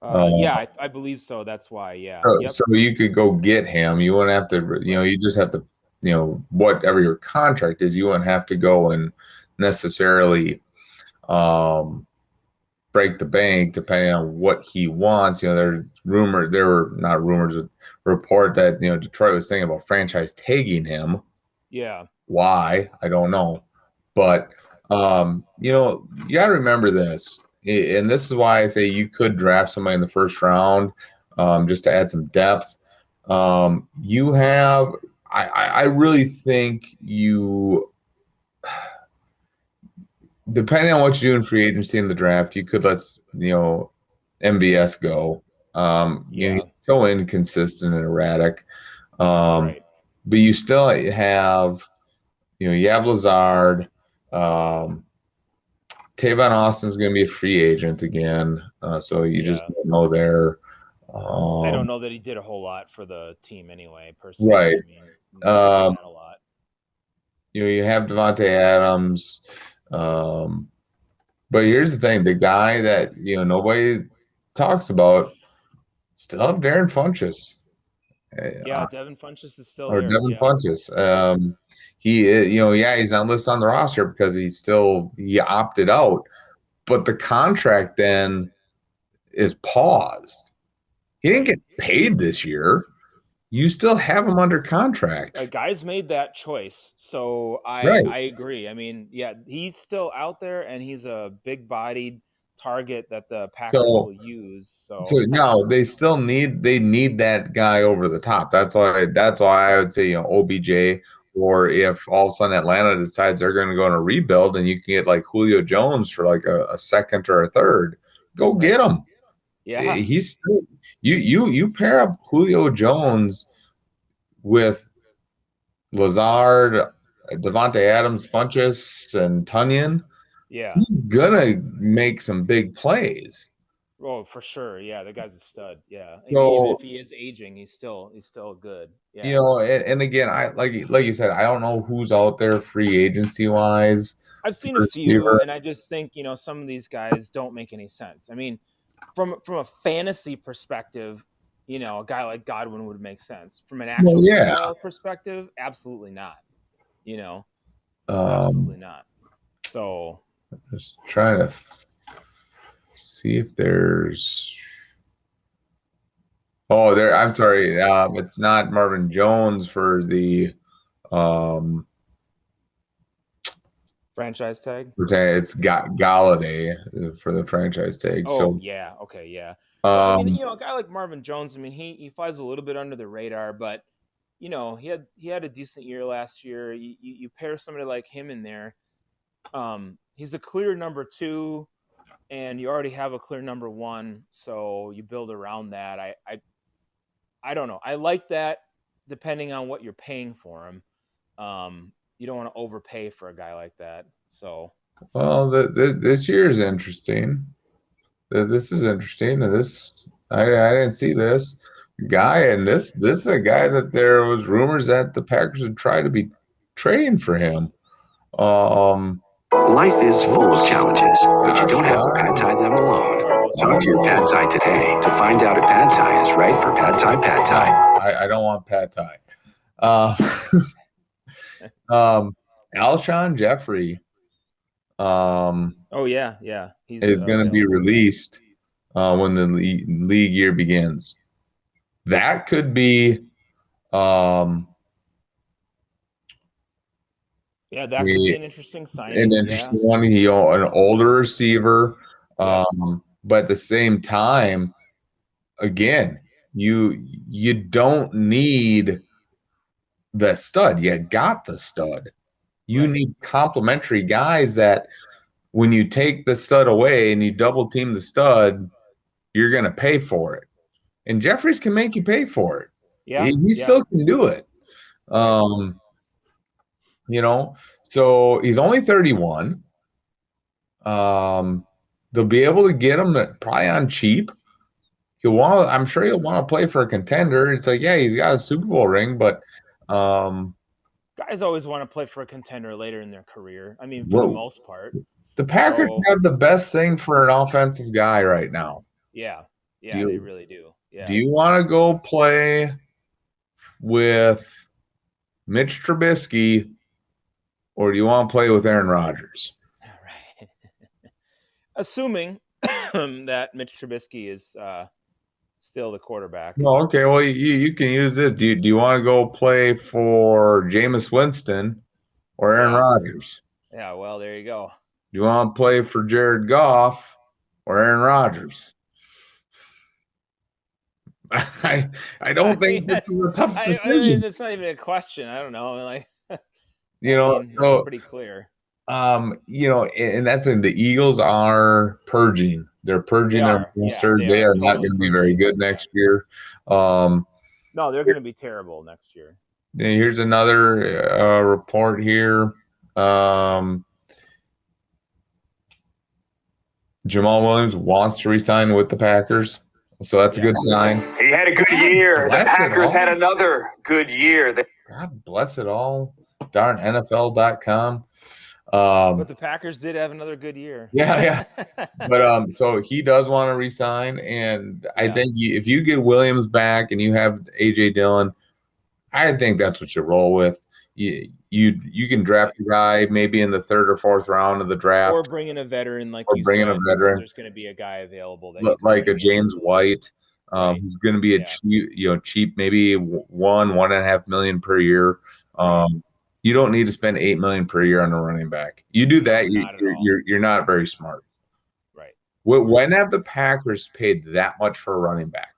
Yeah, Uh, I believe so. That's why. Yeah. so, Yep. so you could go get him. You wouldn't have to, Right. you just have to, whatever your contract is, you wouldn't have to go and necessarily um, break the bank depending on what he wants. There were not rumors, but report that, Detroit was thinking about franchise tagging him. Yeah. Why? I don't know. But, you got to remember this. And this is why I say you could draft somebody in the first round just to add some depth. You have, I really think depending on what you do in free agency in the draft, you could MBS go. Yeah. He's so inconsistent and erratic. Um, Right. but you still have, you have Lazard. Um, Tavon Austin's going to be a free agent again, so you just Yeah. don't know there. I don't Um, know that he did a whole lot for the team anyway, personally. right. I mean, not Um, a lot. you have Devontae Adams. Um, but here's the thing: the guy that nobody talks about still have Darren Funchess. Yeah, Devin Funchess is still Or here. Devin Yeah. Funchess. He's on list on the roster because he opted out, but the contract then is paused. He didn't Right. get paid this year. You still have him under contract. Guys made that choice, so Right. I agree. I mean, yeah, he's still out there, and he's a big-bodied target that the Packers So will use. so So no, they need that guy over the top. That's why I would say, OBJ, or if all of a sudden Atlanta decides they're going to go on a rebuild and you can get like Julio Jones for like a second or a third, go right. get him. Yeah. He's still, you pair up Julio Jones with Lazard, Devontae Adams, Funchess, and Tunyon, Yeah. he's gonna make some big plays. Oh, for sure. Yeah, the guy's a stud. Yeah. I mean, even if So, he is aging, he's still good. Yeah. and again, I like you said, I don't know who's out there free agency wise, I've seen a few, receiver. and I just think some of these guys don't make any sense. I mean, from a fantasy perspective, a guy like Godwin would make sense. From an Well, actual yeah. football perspective, absolutely not. You know, Um, absolutely not. So just trying to see if there's. Oh, there. I'm sorry. It's not Marvin Jones for the. Um, franchise tag. it's got Galladay for the franchise tag. Oh So, yeah, okay, yeah. So I mean, um, a guy like Marvin Jones, I mean, he flies a little bit under the radar, but you know, he had a decent year last year. You pair somebody like him in there. He's a clear number 2, and you already have a clear number 1, so you build around that. I don't know. I like that, depending on what you're paying for him. You don't want to overpay for a guy like that. So, well, this year is interesting. This is interesting. I didn't see this guy, and this is a guy that there was rumors that the Packers would try to be trading for him. Life is full of challenges, but you don't have to pad thai them alone. Talk to your pad thai today to find out if pad thai is right for pad thai pad thai. I don't want pad thai. Alshon Jeffrey oh yeah, he's is going to be released when the league year begins. That could be yeah, that could be an interesting signing. An interesting one. An older receiver, Yep. but at the same time, again, you don't need the stud. You got the stud. You need complementary guys that when you take the stud away and you double team the stud, you're going to pay for it. And Jeffries can make you pay for it. Yeah, he still can do it. You know, so he's only 31. They'll be able to get him probably on cheap. I'm sure he'll want to play for a contender. It's like, yeah, he's got a Super Bowl ring, but guys always want to play for a contender later in their career. I mean, for the most part. The Packers have the best thing for an offensive guy right now. Yeah, they really do. Yeah. Do you want to go play with Mitch Trubisky, or do you want to play with Aaron Rodgers? Right. Assuming that Mitch Trubisky is still the quarterback. Well, okay. Well, you can use this. Do you want to go play for Jameis Winston or Aaron Rodgers? Yeah, well, there you go. Do you want to play for Jared Goff or Aaron Rodgers? I don't think that's a tough decision. I mean, it's not even a question. I don't know. Like, so pretty clear. And that's in the Eagles are purging. They're purging their roster. They are not going to be very good next year. No, they're going to be terrible next year. Here's another report here. Jamal Williams wants to resign with the Packers, so that's a good sign. He had a good year. The Packers had another good year. God bless it all. Darn NFL.com. But the Packers did have another good year. Yeah. But so he does want to resign, and I think if you get Williams back and you have AJ Dillon, I think that's what you roll with. You can draft a guy maybe in the 3rd or 4th round of the draft, or bring in a veteran like a veteran. There's going to be a guy available like a James White, who's going to be a cheap, maybe $1.5 million per year. You don't need to spend $8 million per year on a running back. You do that, you're not very smart. Right. When have the Packers paid that much for a running back?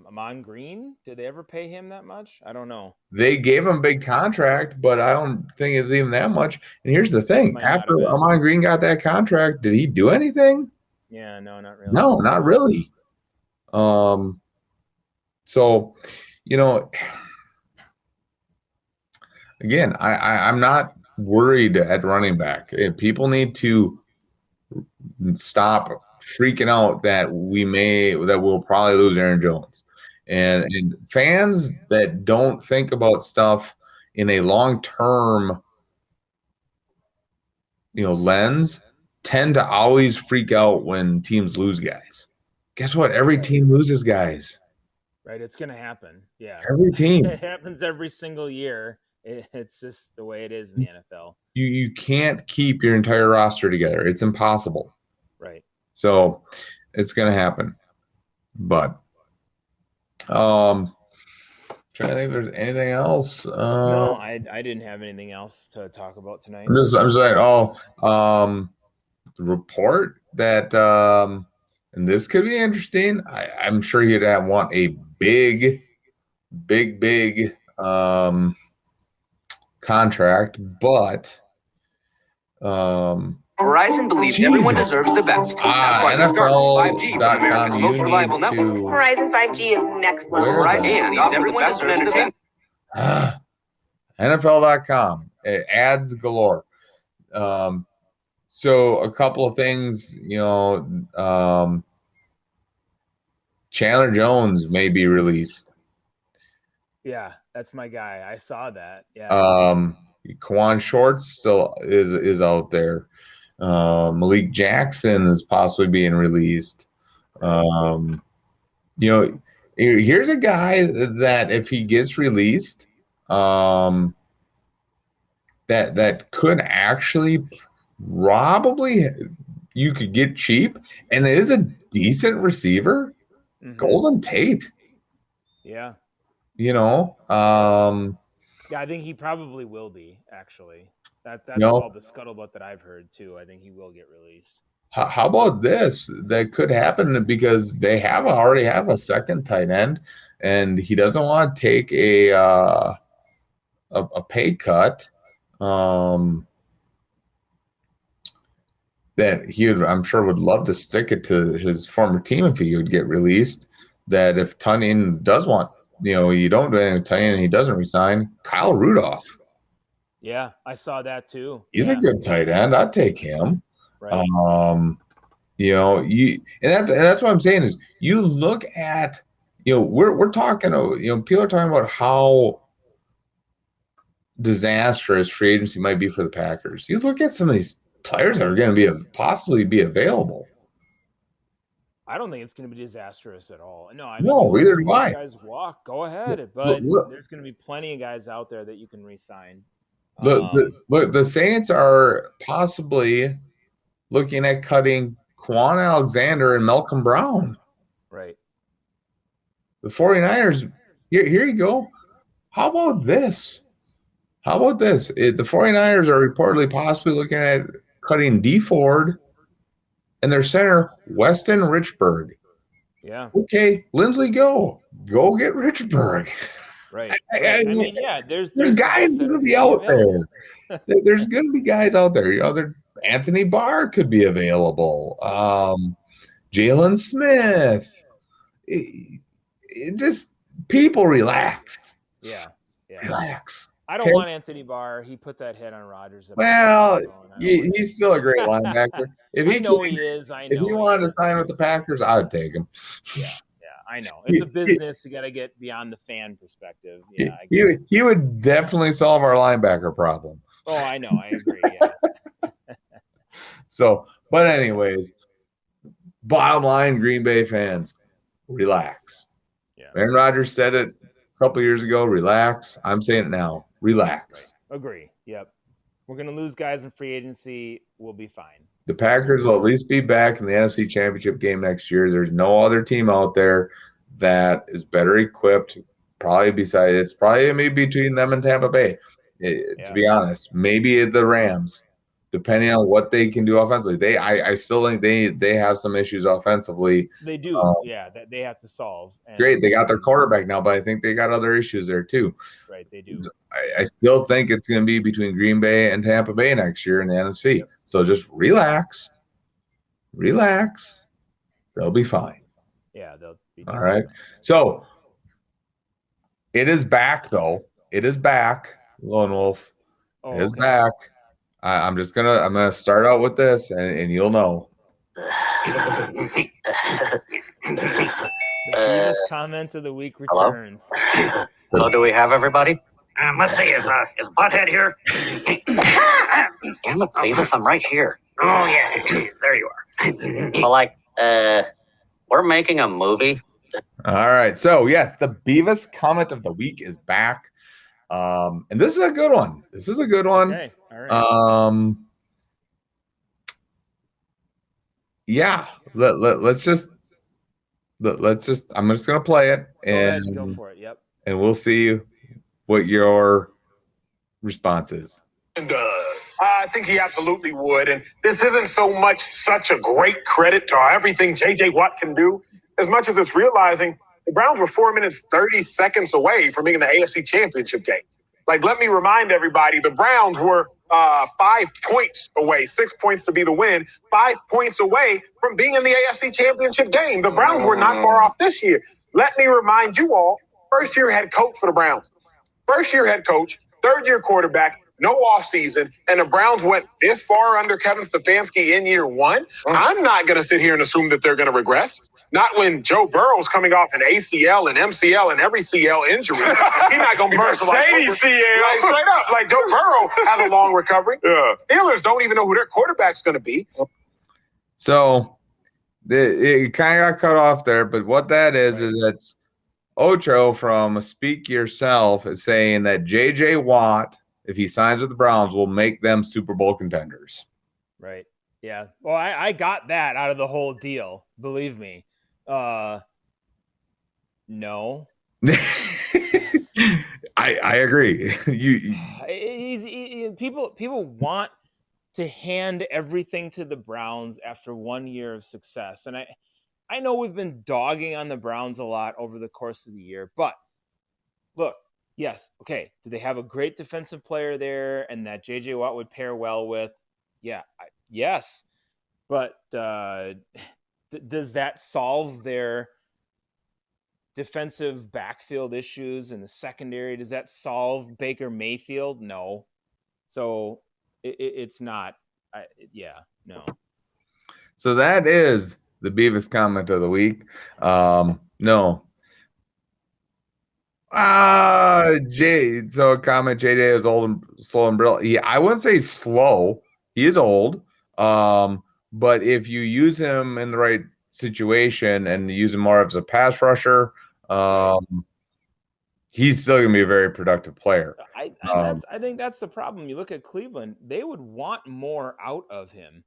Amon Green, did they ever pay him that much? I don't know. They gave him a big contract, but I don't think it was even that much. And here's the thing: after Amon Green got that contract, did he do anything? Yeah, no, not really. No, not really. So, again, I'm not worried at running back. People need to stop freaking out that we'll probably lose Aaron Jones. And fans that don't think about stuff in a long-term, lens tend to always freak out when teams lose guys. Guess what? Every team loses guys. Right, it's going to happen. Yeah, every team. It happens every single year. It's just the way it is in the NFL. You can't keep your entire roster together. It's impossible. Right. So it's going to happen. But trying to think if there's anything else. No, I didn't have anything else to talk about tonight. I'm just saying. The report that and this could be interesting. I'm sure he'd want a big contract, but Verizon believes everyone deserves the best. That's why we started 5G from America's most reliable network. Verizon 5G is next level. Verizon believes everyone deserves the best. NFL.com. Ads galore. So a couple of things, Chandler Jones may be released. Yeah, that's my guy. I saw that. Yeah. Kawan Shorts still is out there. Malik Jackson is possibly being released. Here's a guy that if he gets released, that could actually probably you could get cheap, and it is a decent receiver. Golden Tate. Yeah. Yeah, I think he probably will be, actually. That's all the scuttlebutt that I've heard too. I think he will get released. How about this? That could happen because they already have a second tight end, and he doesn't want to take a pay cut. That I'm sure would love to stick it to his former team if he would get released. That if Tunyon does want, you don't do anything with Tunyon and he doesn't resign, Kyle Rudolph. Yeah, I saw that too. He's a good tight end. I'd take him. Right. And that's what I'm saying is you look at, we're talking, people are talking about how disastrous free agency might be for the Packers. You look at some of these players that are going to possibly be available. I don't think it's going to be disastrous at all. No, either do I. Guys walk, go ahead, but there's going to be plenty of guys out there that you can re-sign. Look, the Saints are possibly looking at cutting Quan Alexander and Malcolm Brown. Right. The 49ers, here you go. How about this? The 49ers are reportedly possibly looking at cutting D Ford and their center, Weston Richburg. Yeah. Okay, Lindsley, go get Richburg. Right. I mean, yeah, there's guys going to be out there. There's going to be guys out there. Anthony Barr could be available. Jalen Smith. Just people relax. Yeah. Relax. I don't want Anthony Barr. He put that hit on Rodgers. Well, he's still a great linebacker. If he is. I know. If he wanted to sign with the Packers, I'd take him. Yeah, I know. It's a business. You got to get beyond the fan perspective. Yeah, he would definitely solve our linebacker problem. Oh, I know. I agree. Yeah. So, but anyways, bottom line, Green Bay fans, relax. Yeah. Aaron Rodgers said it a couple years ago. Relax. I'm saying it now. Relax. Right. Agree. Yep. We're going to lose guys in free agency. We'll be fine. The Packers will at least be back in the NFC Championship game next year. There's no other team out there that is better equipped. It's probably maybe between them and Tampa Bay. To be honest, maybe the Rams, depending on what they can do offensively. I still think they have some issues offensively. They do, that they have to solve. Great, they got their quarterback now, but I think they got other issues there too. Right, they do. I still think it's going to be between Green Bay and Tampa Bay next year in the NFC. Yep. So just relax. They'll be fine. Yeah, they'll be all right. So it is back, though. It is back, Lone Wolf. It is back. I'm gonna start out with this, and you'll know. The Beavis comment of the week returns. So do we have everybody? Let's see, is Butthead here? Damn it, Beavis, I'm right here. Oh, yeah, there you are. Well, we're making a movie. All right, so yes, the Beavis comment of the week is back. And this is a good one. Okay, all right. Yeah, let's just I'm just gonna play it and go for it. Yep. And we'll see what your response is. Does. I think he absolutely would. And this isn't so much such a great credit to everything J.J. Watt can do, as much as it's realizing the Browns were 4 minutes, 30 seconds away from being in the AFC Championship game. Like, let me remind everybody, the Browns were 5 points away, 6 points to be the win, 5 points away from being in the AFC Championship game. The Browns were not far off this year. Let me remind you all, first-year head coach for the Browns. First-year head coach, third-year quarterback, no offseason, and the Browns went this far under Kevin Stefanski in year one. I'm not going to sit here and assume that they're going to regress. Not when Joe Burrow's coming off an ACL and MCL and every CL injury. He's not going to be Mercedes CL. Like, straight up, like Joe Burrow has a long recovery. Yeah. Steelers don't even know who their quarterback's going to be. So it kind of got cut off there, but what that is that's Ocho from Speak Yourself is saying that J.J. Watt, if he signs with the Browns, will make them Super Bowl contenders. Right. Yeah. Well, I got that out of the whole deal. Believe me. No. I agree. People want to hand everything to the Browns after 1 year of success, and I know we've been dogging on the Browns a lot over the course of the year, but look, yes, okay, do they have a great defensive player there and that J.J. Watt would pair well with? Yeah, yes, but does that solve their defensive backfield issues in the secondary? Does that solve Baker Mayfield? No. So it's not. No. So that is the Beavis comment of the week. No. So a comment, JJ is old and slow and brittle. Yeah, I wouldn't say slow. He is old. But if you use him in the right situation and use him more as a pass rusher, he's still going to be a very productive player. I think that's the problem. You look at Cleveland; they would want more out of him.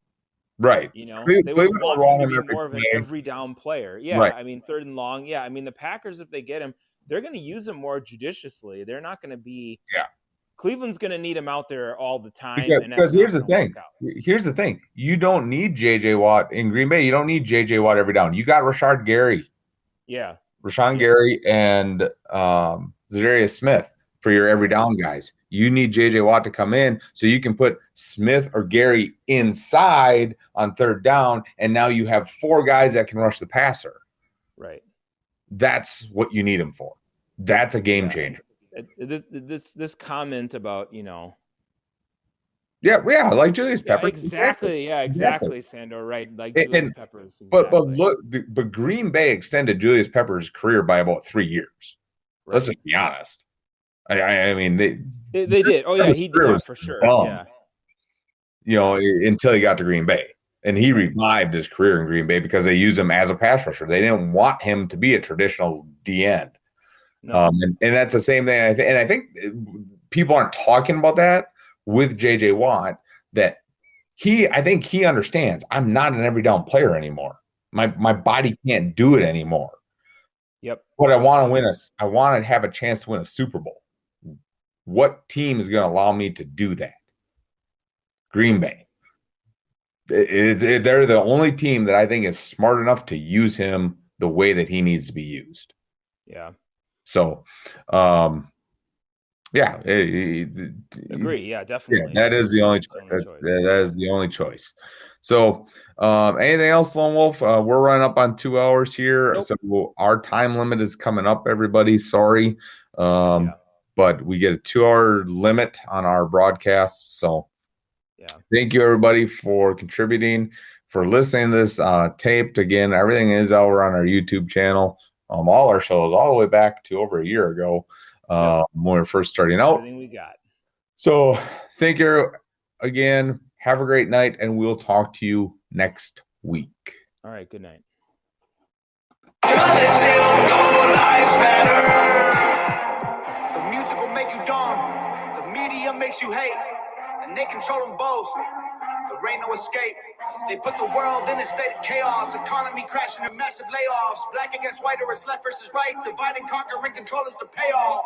Right. You know, Cleveland they would want him to be more of an every down player. Yeah. Right. I mean, third and long. Yeah. I mean, the Packers, if they get him, they're going to use him more judiciously. They're not going to be. Yeah. Cleveland's going to need him out there all the time. Because here's the thing. Here's the thing. You don't need J.J. Watt in Green Bay. You don't need J.J. Watt every down. You got Rashawn Gary. Yeah. Gary and Zadarius Smith for your every down guys. You need J.J. Watt to come in so you can put Smith or Gary inside on third down, and now you have 4 guys that can rush the passer. Right. That's what you need him for. That's a game changer. This comment about, Yeah, like Julius Peppers. Exactly, Sandor, right. Like Julius Peppers. Exactly. But Green Bay extended Julius Peppers' career by about 3 years. Right. Let's just be honest. I mean, they did. Oh yeah, he did for sure. Yeah. Until he got to Green Bay, and he revived his career in Green Bay because they used him as a pass rusher. They didn't want him to be a traditional D end. No. And that's the same thing. I think people aren't talking about that with J.J. Watt. That I think he understands. I'm not an every down player anymore. My body can't do it anymore. Yep. But I want to win I want to have a chance to win a Super Bowl. What team is going to allow me to do that? Green Bay. They're the only team that I think is smart enough to use him the way that he needs to be used. Yeah. So, yeah. Agree. Yeah, definitely. Yeah, that is the only choice. That is the only choice. So, anything else, Lone Wolf? We're running up on 2 hours here. Nope. So our time limit is coming up, everybody. Sorry. But we get a 2-hour limit on our broadcasts. So thank you, everybody, for contributing, for listening to this taped. Again, everything is over on our YouTube channel. All our shows, all the way back to over a year ago when we were first starting out. Everything we got. So thank you again. Have a great night, and we'll talk to you next week. All right, good night. The music will make you dumb. The media makes you hate. And they control them both. There ain't no escape. They put the world in a state of chaos. Economy crashing and massive layoffs. Black against white, or it's left versus right. Divide and conquer and control is the payoff.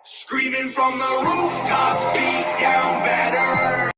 Screaming from the rooftops, beat down better.